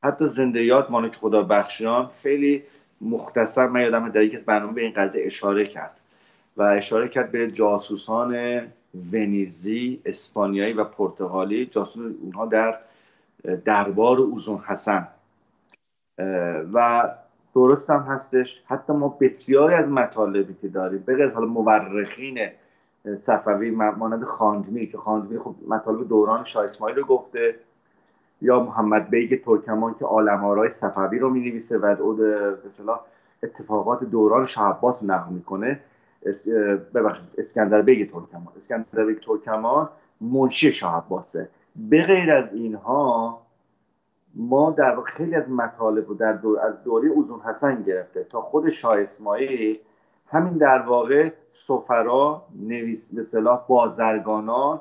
حتی زنده یاد مالک خدا بخشیان خیلی مختصر من یادم در یکی از برنامه به این قضیه اشاره کرد و اشاره کرد به جاسوسان ونیزی، اسپانیایی و پرتغالی، جاسوس اونها در دربار اوزون حسن. و درست هم هستش. حتی ما بسیاری از مطالبی که داریم بغیر از حالا مورخین صفوی مانند خاندمی که خاندمی خب مطالب دوران شاه اسماعیل رو گفته، یا محمد بیگ ترکمان که عالم‌آرای صفوی رو می‌نویسه و به اصطلاح اتفاقات دوران شاه عباس نقل میکنه. اسکندر بیگ ترکمان منشی شاه عباسه. به غیر از اینها ما در واقع خیلی از مطالب رو از دوره اوزون حسن گرفته تا خود شاه اسماعیل، همین در واقع سفرا، به اصطلاح بازرگانان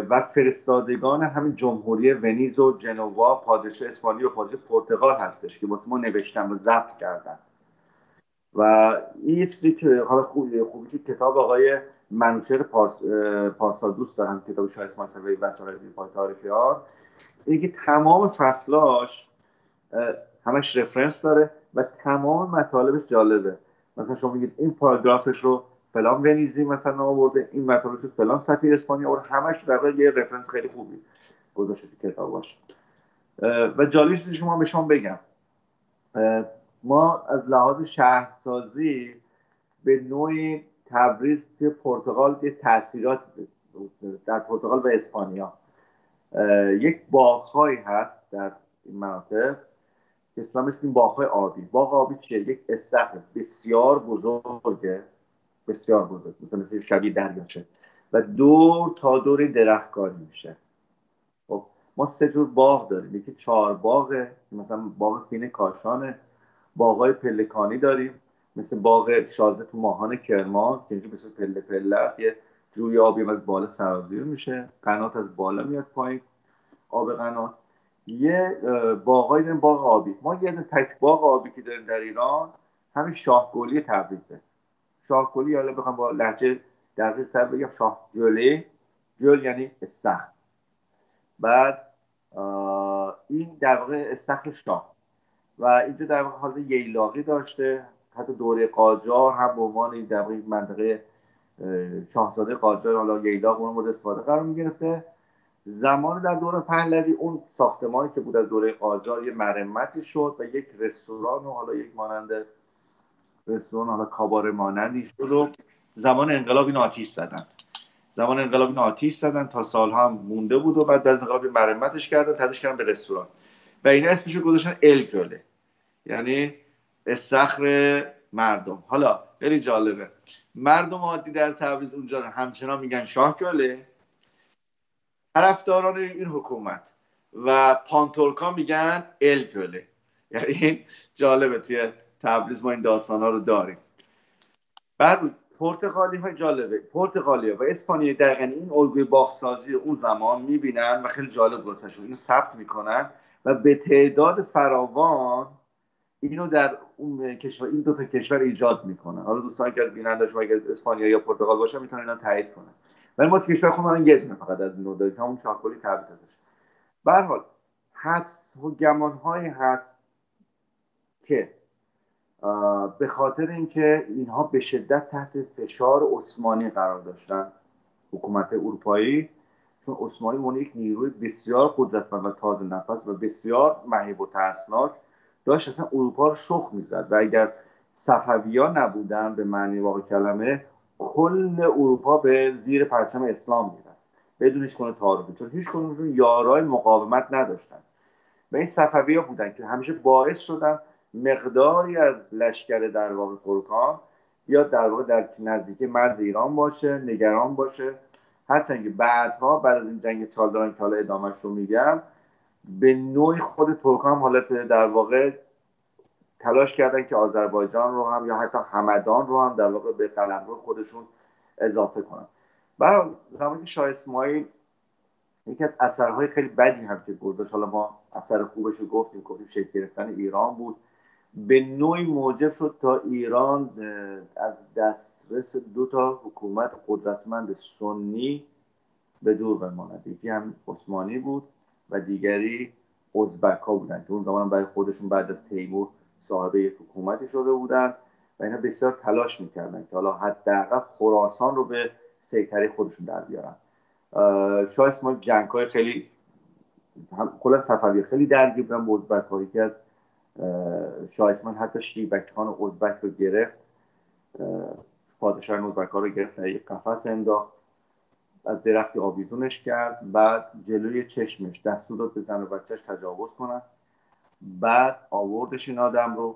و فرستادگان همین جمهوری ونیز و جنوا، پادشاه اسپانیا و پادشاه پرتغال هستش که واسه ما نوشتن و ضبط کردن. و این یه چیزی که حالا خوبی که کتاب آقای منوچهر پارسا دوست دارم، کتاب شاه اسماعیل صفوی وسایل تاریخیان، اینه که تمام فصلاش همش رفرنس داره و تمام مطالبش جالبه. مثلا شما میگید این پاراگرافش رو فلان ونیزی مثلا آورده، این مطالبش رو فلان سفیر اسپانیا آورده، همش در واقع یه رفرنس خیلی خوبی گذاشته تو کتاباش. و جالب چیزی شما به شما بگم، ما از لحاظ شهرسازی به نوعی تبریز توی پرتغال یه تاثیرات در پرتغال و اسپانیا، یک باغ‌هایی هست در این مناطق که اسمش این باغ‌های آبی. باغ آبی چیه؟ یک استخر بسیار بزرگه، بسیار بزرگ، مثلا شبیه دریاچه و دور تا دور درختکاری میشه. خب ما 3 جور باغ داریم. یکی 4 باغه، مثلا باغ فین کاشانه. باغ‌های پلکانی داریم مثل باغ شازده تو ماهان کرمان که اینجا مثل پله پله است، یه جوی آبی از بالا سرازیر میشه، قنات از بالا میاد پایین، آب قنات. یه باغایی داریم باغ آبی. ما یه تک باغ آبی که داریم در ایران همین شاهگلی تبریزه. شاهگلی، حالا بخوام با لهجه دقیق‌تر بگم، شاه جلی، جل یعنی استخر. بعد این در واقع استخر شاه و اینجا در واقع حالت ییلاقی داشته. حتی دوره قاجار هم به عنوان این در واقع منطقه شاهزاده قاجار، حالا ییلاق اون مورد استفاده قرار می‌گرفته. زمان در دوره پهلوی اون ساختمانی که بود از دوره قاجار یه مرمتی شد و یک رستوران و حالا یک مانند رستوران حالا کاباره مانندی شد و زمان انقلاب این آتیش زدن. تا سالها هم مونده بود و بعد از انقلاب مرمتش کردن، تبدیلش کردن به رستوران و اینا اسمش رو گذاشتن ال جله، یعنی استخر مردم. حالا خیلی جالبه، مردم عادی در تبریز اونجا همچنان میگن شاه جله، طرفداران این حکومت و پانتورکا میگن ال جله. یعنی این جالبه، توی تبریز ما این داستانا رو داریم. بعد پرتغالی های جالبه، پرتغالی و اسپانیایی دقیقاً این الگوی باغسازی اون زمان میبینن و خیلی جالب گذاشتن، اینو ثبت میکنن و به تعداد فراوان اینو در اون کشور، این دو تا کشور ایجاد میکنن. حالا دوستان که از بیننده‌اش اگه اسپانیا یا پرتغال باشن میتونن اینا تایید کنن. ولی ما تو کشور خودمون یه دونه فقط از این نوع داریم، همون شاهگلی تبریز ازش. به هر حال حدس و گمان‌هایی هست که به خاطر اینکه اینها به شدت تحت فشار عثمانی قرار داشتن، حکومت اروپایی، چون عثمانی اون یک نیروی بسیار قدرتمند و تازه نفس و بسیار مهیب و ترسناک داشت اصلا اروپا رو شخ میزد و اگر صفوی‌ها نبودن به معنی واقع کلمه، کل اروپا به زیر پرچم اسلام میرفت بدون هیچ گونه تعارضی، چون هیچ کدومشون یارای مقاومت نداشتن و این صفوی‌ها بودن که همیشه باعث شدن مقداری از لشکر در واقع ترکان یا در واقع در نزدیکی مرز ایران باشه، نگران باشه. هرچند که بعدها بعد از این جنگ چالداران که حالا ادامهش رو میگم، به نوعی خود ترکان حالت در واقع تلاش کردن که آذربایجان رو هم یا حتی همدان رو هم در واقع به قلمرو خودشون اضافه کنن. برای زمانی که شاه اسماعیل یکی از اثرهای خیلی بدی هم که گذاشت، حالا ما اثر خوبش رو گفتیم شکل گرفتن ایران بود، به نوعی موجب شد تا ایران از دسترس 2 تا حکومت قدرتمند سنی به دور بماند. یکی هم عثمانی بود و دیگری ازبک ها بودن که اون زمان برای خودشون بعد از تیمور صاحب یک حکومتی شده بودن و اینا بسیار تلاش میکردن که حالا حداقل خراسان رو به سیطره خودشون در بیارن. شاه اسماعیل جنگ‌های خیلی کلا صفوی خیلی درگیر بودن با ازبک‌ها. یکی از شاه اسماعیل حتی شیبک خان ازبک رو گرفت، پادشاه ازبک‌ها رو گرفت، یک قفس انداخت، از درختی آویزونش کرد، بعد جلوی چشمش دستور داد به زن و بچهش تجاوز کنن. بعد آوردش این آدم رو،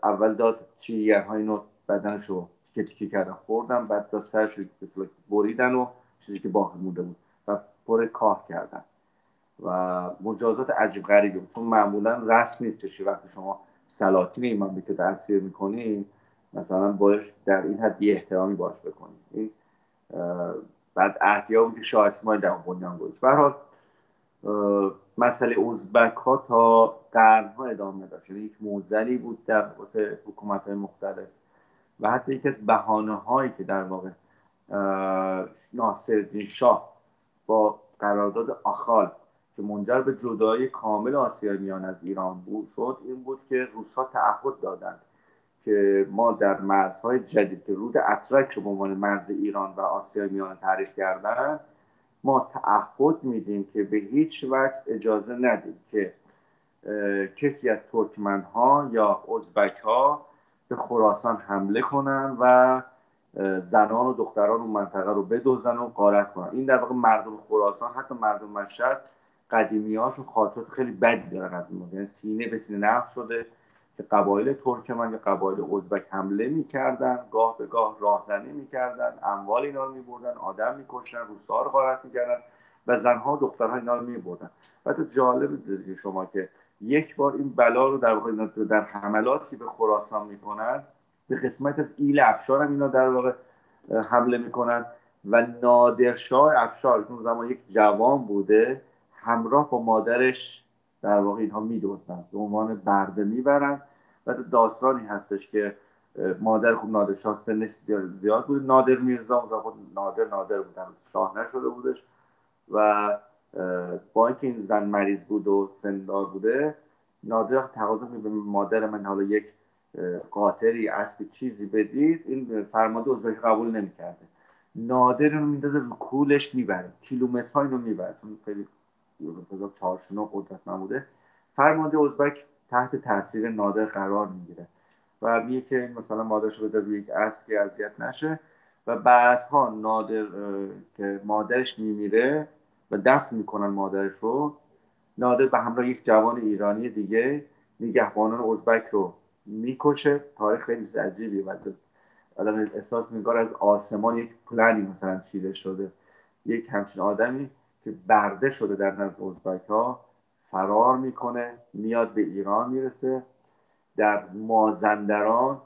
اول داد چیگرهای اینو بدنش رو تیکه تیکه کردن خوردن، بعد داد سرش رو بریدن و چیزی که باقی مونده بود و پر کاه کردن و مجازات عجیب غریبی بود، چون معمولا رسم نیستش که وقتی شما سلاطین این مملکت اسیر میکنی مثلا باش در این حد بی احترامی باش بکنی. این بعد احتیا بود که شاه اسماعیل در بنیان گذاشت. به هر حال مسئله ازبک ها تا قرن ها ادامه داشت، یعنی یک موزلی بود در واسه حکومت های مختلف و حتی یکی از بهانه هایی که در واقع ناصرالدین شاه با قرارداد آخال که منجر به جدایی کامل آسیای میانه از ایران بود شد، این بود که روس‌ها تعهد دادند که ما در مرزهای جدید که رود اترک رو به عنوان مرز ایران و آسیای میانه تعریف کردن، ما تعهد میدیم که به هیچ وجه اجازه ندیم که کسی از ترکمن‌ها یا ازبک‌ها به خراسان حمله کنن و زنان و دختران اون منطقه رو بدزدن و غارت کنن. این در واقع مردم خراسان، حتی مردم مشهد، قدیمی‌هاشون خاطرات خیلی بدی دارن از این موضوع، یعنی سینه به سینه نقش شده که قبایل ترکمن یا قبایل ازبک حمله می‌کردن، گاه به گاه راهزنی می‌کردن، اموال اینا رو می‌بردن، آدم می‌کشتن، روس‌ها رو غارت می‌کردن و زن‌ها و دخترها اینا رو می‌بردن. البته جالب دیدید شما که یک بار این بلا رو در واقع در حملاتی به خراسان میکنن، به قسمت از ایل افشار هم اینا در واقع حمله میکنن و نادرشاه افشار که اون زمان یک جوان بوده همراه با مادرش در واقع اینها میدوزن، به عنوان برده میبرن. و داستانی هستش که مادر خود نادرشاه سنش زیاد بود، نادر میرزا، خود نادر بودن، شاه نشده بودش و با اینکه این زن مریض بود و سندار بوده، نادر تقاضا می‌کنه به مادر من حالا یک قاطری اسب چیزی بدید، این فرمانده ازبک قبول نمی‌کرده. نادر رو میندازه رو کولش میبره، کیلومترها اینو میبره، چون خیلی چهارشنو قدرتمند بوده. فرمانده ازبک تحت تاثیر نادر قرار میگیره و میگه که مثلا مادرش رو بذاره روی یک اسب که اذیت نشه و بعدها نادر که مادرش میمیره و دفن میکنن مادرش رو، نادر به همراه یک جوان ایرانی دیگه نگهبانان ازبک رو میکشه. تاریخ خیلی عجیبیه، آدم احساس میکنه از آسمان یک پلنی مثلا چیده شده، یک همچین آدمی که برده شده در نزد ازبک ها فرار میکنه، میاد به ایران میرسه در مازندران،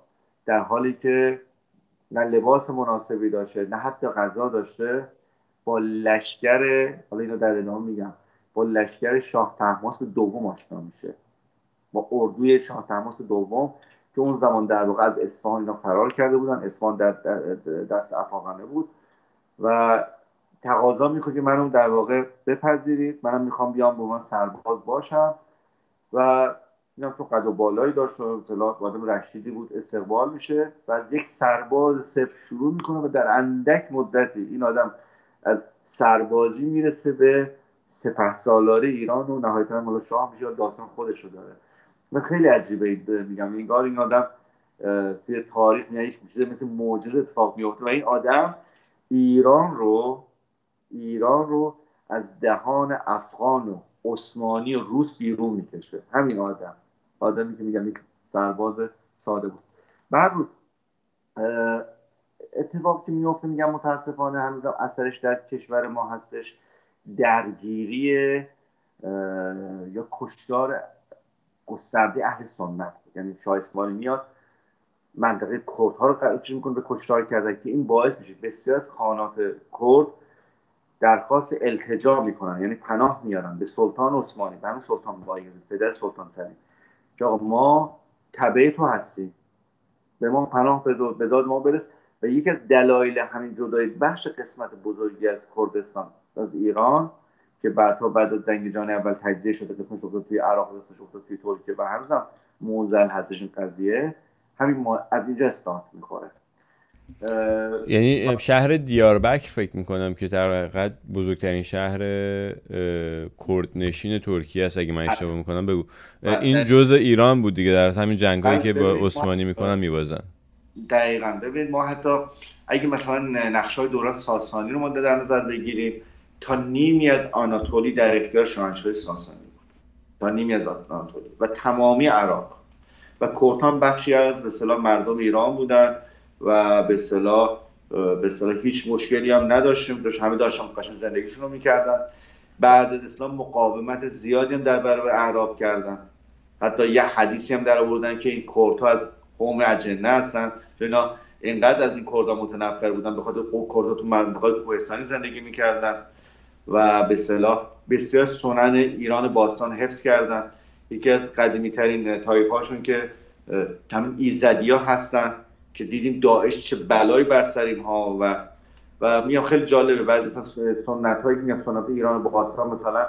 در حالی که نه لباس مناسبی داشته نه حتی غذا داشته، با لشکر، حالا اینو در ادامه میگم، با لشکر شاه طهماسب دوم آشنا میشه، با اردوی شاه طهماسب دوم که اون زمان در واقع از اصفهان اینا فرار کرده بودن. اصفهان در دست افاقنه بود و تقاضا میکنه که منو در واقع بپذیرید، منم میخوام بیام به عنوان سرباز باشم و اینم چون قد و بالایی داشت و اطلاعات آدم رشیدی بود استقبال میشه و از یک سرباز صفر شروع میکنه و در اندک مدتی این آدم از سربازی میرسه به سپهسالاری ایران و نهایتا هم شاه میشه. داستان خودش رو داره و خیلی عجیبه، میگم انگار این آدم توی تاریخ میاد یک چیز مثل معجزه اتفاق میفته و این آدم ایران رو از دهان افغان و عثمانی و روس بیرون میکشه. همین آدمی که میگم یک سرباز ساده بود. بعد اتفاقی که میفته میگم متاسفانه هنوزم اثرش در کشور ما هستش، درگیری یا کشتار گسترده اهل سنت. یعنی شاه اسماعیل میاد منطقه کردها رو چیز میکنه به کشتار کرده که این باعث میشه بسیار از خانات کرد درخواست التجا میکنن، یعنی پناه میارن به سلطان عثمانی، به همون سلطان بایزید پدر سلطان سلیم، که ما تبع تو هستیم، به ما پناه به داد ما برس. و یکی از دلایل همین جدایی بخش قسمت بزرگی از کردستان از ایران که بعد از جنگ جهانی اول تجزیه شده، قسمش افتاد توی عراق، قسمش افتاد توی ترکیه و هنوزم موزل هستش این قضیه. همین از اینجا استارت میخوره. یعنی شهر دیاربکر فکر میکنم که در حقیقت بزرگترین شهر کردنشین ترکیه است اگه من اشتباه میکنم. بگو. این جزء ایران بود دیگه در همین جنگایی که با عثمانی میکنن میبازن. دقیقاً. ببین ما حتی اگه مثلا نقشه‌های دوران ساسانی رو ما در نظر بگیریم، تا نیمی از آناتولی در اختیار شاهنشاه ساسانی بود، تا نیمی از آناتولی و تمامی عراق، و کردان بخشی از به اصطلاح مردم ایران بودن و به اصطلاح هیچ مشکلی هم نداشتیم، همه داشتن قشنگ زندگیشون رو میکردن. بعد از اسلام مقاومت زیادی هم در برابر اعراب کردن. حتی یه حدیثی هم در آوردن که این کردها از قوم اجنه هستن، چون اینا اینقدر از این کردها متنفر بودن، به خاطر کردها تو منطقه کوهستانی زندگی میکردن و به اصطلاح بسیار سنن ایران باستان حفظ کردن. یکی از قدیمی ترین طایفه‌هاشون که همین ایزدی‌ها هستن که دیدیم داعش چه بلایی بر سر اینها و میام خیلی جالبه. بعد مثلا سنت‌هایی که سنت ایران باستان مثلا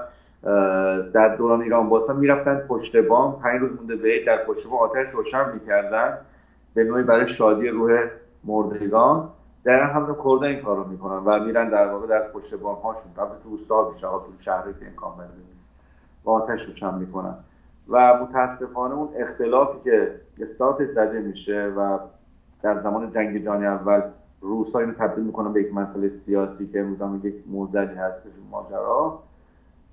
در دوران ایران باستان میرفتن پشت بام، 5 روز مونده به در پشت بام آتش روشن میکردن به نوعی برای شادی روح مردگان. در هم کردان این کارو میکنن و میرن در واقع در پشت بام هاشون، البته تو روستا بیشتر، تو شهری که امکان پذیر نیست، با آتش روشن میکنن. و متاسفانه اون اختلافی که استارتش زده میشه و در زمان جنگ جهانی اول روس‌ها اینو تبدیل میکنن به یک مسئله سیاسی که امروز هم یک موزلی هست این ماجرا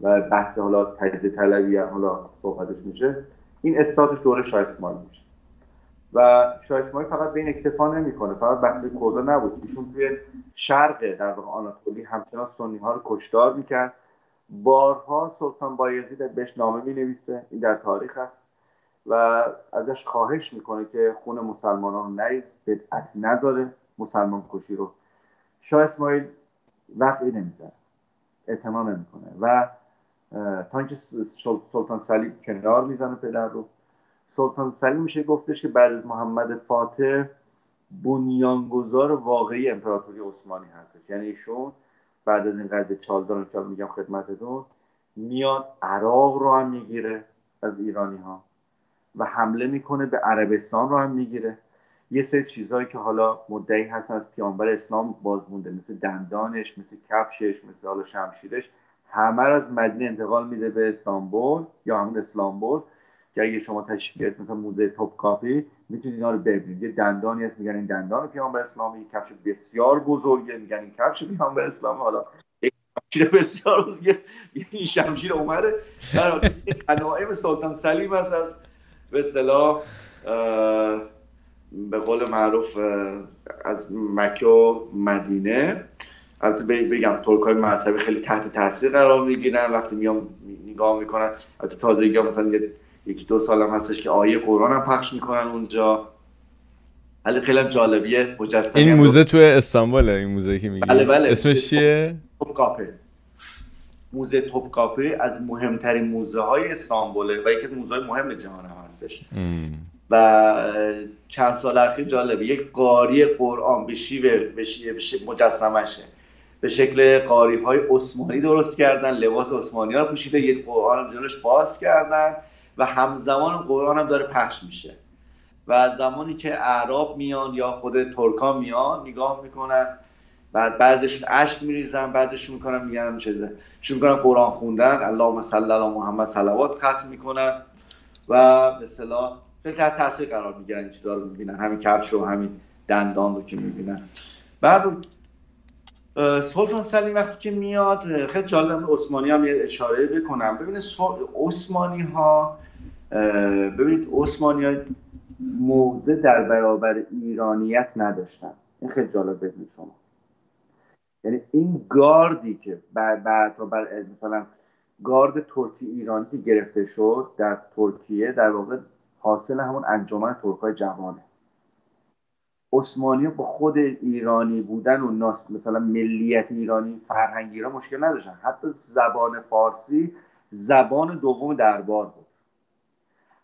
و بحث حالا تجزیه طلبی حالا صحبتش میشه. این استارتش دوره شاه اسماعیل میشه و شاه اسماعیل فقط به این اکتفا نمیکنه، فقط بحث کردان نبود، ایشون توی شرق در واقع آناتولی همچنان سنی ها رو کشتار میکرد. بارها سلطان بایزید بهش نامه مینویسه، این در تاریخ است، و ازش خواهش میکنه که خون مسلمانان رو نریز، بدعت نذاره، مسلمان کشی رو. شاه اسماعیل وقعی نمیزنه، اعتنا نمیکنه و تا اینکه سلطان سلیم کنار میزنه پدر رو. سلطان سلیم میشه گفتش که بعد از محمد فاتح بنیانگذار واقعی امپراتوری عثمانی هستش. یعنی ایشون بعد از این قضیه چالداران که میگم خدمتتون، میاد عراق رو هم میگیره از ایرانی ها و حمله میکنه به عربستان رو هم میگیره. یه سری چیزهایی که حالا مدعی هستن از پیامبر اسلام باز مونده، مثل دندانش، مثل کفشش، مثل حالا شمشیرش، همه رو از مدینه انتقال میده به استانبول یا همون اسلامبول، که اگه شما تشریف بیارید مثلا موزه توپکاپی میتونید اینا رو ببینید. یه دندانی هست میگن این دندان پیامبر اسلامی، یک کفش بسیار بزرگه میگن این کفش پیامبر اسلامی، حالا شمشیر بسیار بزرگه این شمشیر عمره. غنایم سلطان سلیم هست از به اصطلاح به قول معروف از مکه و مدینه. البته بگم ترکای مذهبی خیلی تحت تاثیر قرار میگیرن وقتی میام نگاه میکنن. البته تازگی مثلا یکی دو سال هم هستش که آیه قرآن هم پخش میکنن اونجا. خیلی جالبیه مجسمه. این موزه تو استانبوله، این موزه که میگی؟ بله. اسمش چیه؟ توپکاپی. موزه توپکاپی از مهمترین موزه های استانبوله و یکی از موزه های مهم جهان هم هستش. و چند سال اخیر جالبه یک قاری قرآن به شیوه مجسمشه به شکل قاری های عثمانی درست کردن، لباس عثمانی ها پوشیده، یک قرآن هم جلوش باز کردن و همزمان قرآن هم داره پخش میشه و زمانی که اعراب میان یا خود ترکان میان نگاه میکنن، بعد بعضیشون اشک میریزن، بعضیشون میگن چون میکنن قرآن خوندن، اللهم صل علی محمد صلوات ختم میکنن و به اصطلاح خیلی تحت تاثیر قرار میگیرن. این چیزا رو میبینن، همین کفش و همین دندان رو که میبینن. بعد سلطان سلیم وقتی که میاد، خیلی جالب عثمانی هم یه اشاره بکنم. ببینید عثمانی ها موضع در برابر ایرانیت نداشتن. این خیلی جالب بدونید شما. یعنی این گاردی که بعد مثلا گارد ترکی ایرانی که گرفته شد در ترکیه در واقع حاصل همون انجمن ترکای جوانه. عثمانی ها با خود ایرانی بودن و مثلا ملیت ایرانی، فرهنگ ایران مشکل نداشتن. حتی زبان فارسی زبان دوم دربار بود.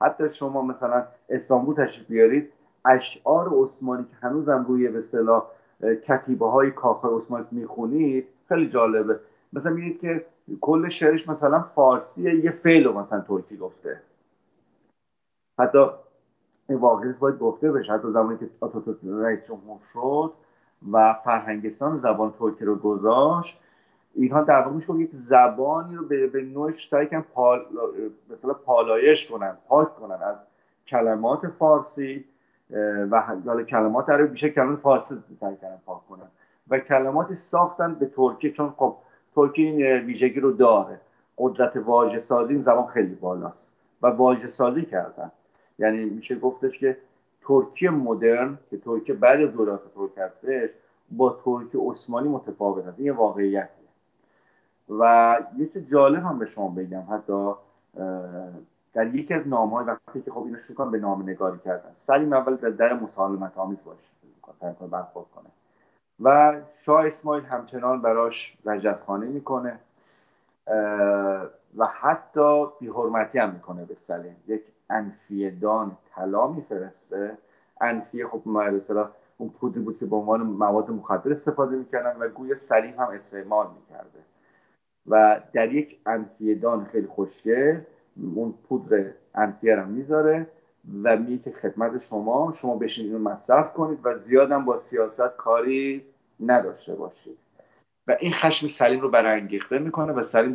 حتی شما مثلا استانبول تشریف بیارید، اشعار عثمانی که هنوزم روی به اصطلاح کتیبه های کاخ عثمانی میخونید خیلی جالبه. مثلا میبینید که کل شعرش مثلا فارسیه، یه فعل رو مثلا ترکی گفته. حتی این واقعیت باید گفته بشه، حتی زمانی که آتاتورک رئیس جمهور شد و فرهنگستان زبان ترکی رو گذاشت، اینها در واقع میشه یک زبانی رو به نوعش سعی کردن مثلا پالایش کنن، پاک کنن از کلمات فارسی و حالا کلمات عربی، بیشتر کلمات فارسی سعی کردن پاک کنن و کلماتی ساختن به ترکی، چون خب ترکی این ویژگی رو داره، قدرت واژه سازی این زبان خیلی بالاست و واژه سازی کردن. یعنی میشه گفتش که ترکی مدرن که ترکی بعد از دولت ترک هستش با ترکی عثمانی متفاوت است. این واقعیت. و یه چیز جالب هم به شما بگم، حتی در یکی از نامه‌های وقتی که خب اینو شروع کنم به نامه‌نگاری کردن، سلیم اول در مسالمت آمیز باشه سعی کنه برخورد کنه و شاه اسماعیل همچنان براش رجزخوانی میکنه و حتی بی‌حرمتی هم میکنه به سلیم. یک انفیه دان طلا میفرسته. انفیه خب مثلا اون پودری بود که به عنوان مواد مخدر استفاده میکردن و گویا سلیم هم استعمال میکرده و در یک انفیه‌دان خیلی خوشگل اون پودر انفیه رو میذاره و میگه که خدمت شما بشین اینو مصرف کنید و زیادم با سیاست کاری نداشته باشید. و این خشم سلیم رو برانگیخته میکنه و سلیم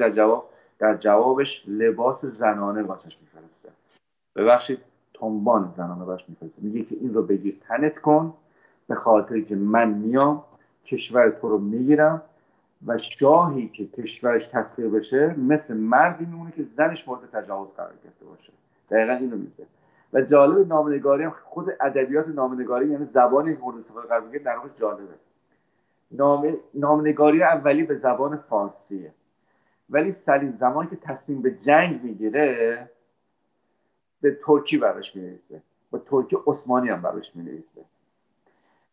در جوابش لباس زنانه واسش میفرسته، ببخشید تنبان زنانه واسش میفرسته، میگه که این رو بگیر تنت کن به خاطری که من میام کشور تو رو میگیرم و شاهی که کشورش تسخیر بشه مثل مردی میمونه که زنش مورد تجاوز قرار گرفته باشه. دقیقا اینو میگه. و جالب نامه‌نگاری هم خود ادبیات نامه‌نگاری، یعنی زبانی که مورد استفاده قرار میگیره در واقع جالبه. نامه‌نگاری اولی به زبان فارسیه، ولی سلیم زمانی که تصمیم به جنگ میگیره به ترکی براش مینویسه، با ترکی عثمانی هم براش مینویسه.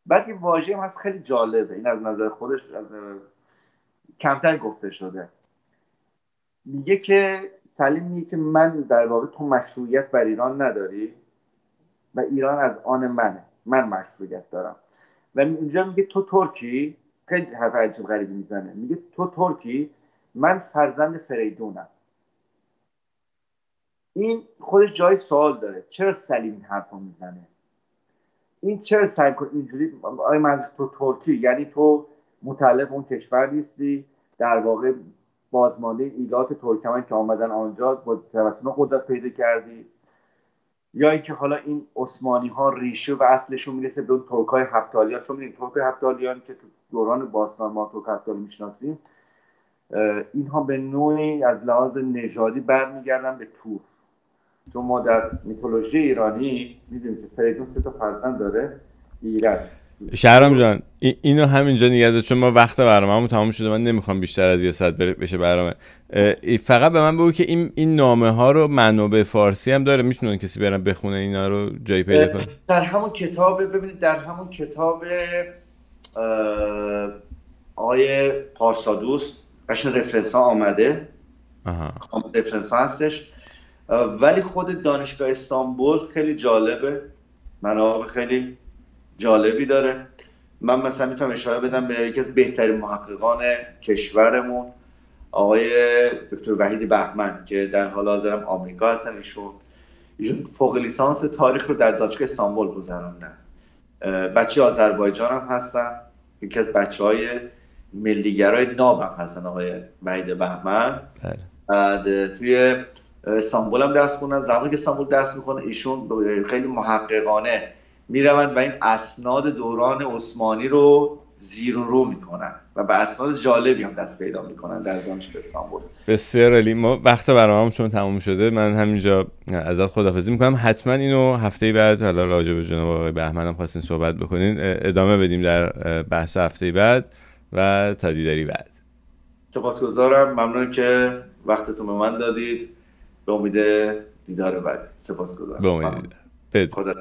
بعد یه واژه هم هست خیلی جالبه، این از نظر خودش از کمتر گفته شده. میگه که سلیم میگه که من در واقع تو مشروعیت بر ایران نداری و ایران از آن منه، من مشروعیت دارم. و اینجا میگه تو ترکی، خیلی حرف عجیب غریبی میزنه، میگه تو ترکی، من فرزند فریدونم. این خودش جای سوال داره، چرا سلیم این حرف رو میزنه؟ این چرا سعی کن اینجوری آیا من تو ترکی یعنی تو متعلق اون کشور نیستی، در واقع بازمانده ایلات ترکمن که آمدن آنجا با توسط قدرت پیدا کردی، یا اینکه حالا این عثمانی ها ریشه و اصلشون میرسه به اون ترکای هفتالیان. چون می‌بینید ترکای هفتالیان که تو دوران باستان ما ترک هفتالی میشناسیم، اینها به نوعی از لحاظ نژادی برمیگردن به تور. چون ما در میتولوژی ایرانی میدونیم که فریدون 3 تا فرزند داره. ایران شهرام جان اینو همینجا نگه دار، چون ما وقت برنامه‌مون تمام شده، من نمیخوام بیشتر از یه ساعت بشه برنامه. فقط به من بگو که این نامه ها رو منابع فارسی هم داره، میتونن کسی برن بخونه اینا رو جایی پیدا کنه؟ در همون کتاب، ببینید در همون کتاب آقای پارسادوست قشنگ رفرنس ها آمده، رفرنس ها هستش، ولی خود دانشگاه استانبول خیلی جالبه، منابع خیلی جالبی داره. من مثلا میتونم اشاره بدم به یکی از بهترین محققان کشورمون، آقای دکتر وحید بهمن که در حال حاضر هم آمریکا هستن. ایشون فوق لیسانس تاریخ رو در دانشگاه استانبول گذروندن. بچه آذربایجان هم هستن، یکی از بچهای ملیگرای ناب هم هستن آقای وحید بهمن. بعد توی استانبول هم درس خوندن. زمانی که استانبول درس میکنه ایشون خیلی محققانه میروند و این اسناد دوران عثمانی رو زیر و رو میکنن و به اسناد جالبی هم دست پیدا میکنن در دانشگاه استانبول. بسیار عالی. ما وقت برنامه‌مون چون تموم شده، من همینجا ازت خداحافظی میکنم. حتما اینو هفته بعد حالا راجع به جناب آقای بهمن هم خواستین صحبت بکنین، ادامه بدیم در بحث هفته بعد و تا دیداری بعد. سپاسگزارم، ممنون که وقتتون به من دادید. به امید دیدار بعد. سپاسگزارم. به امید دیدار. خدا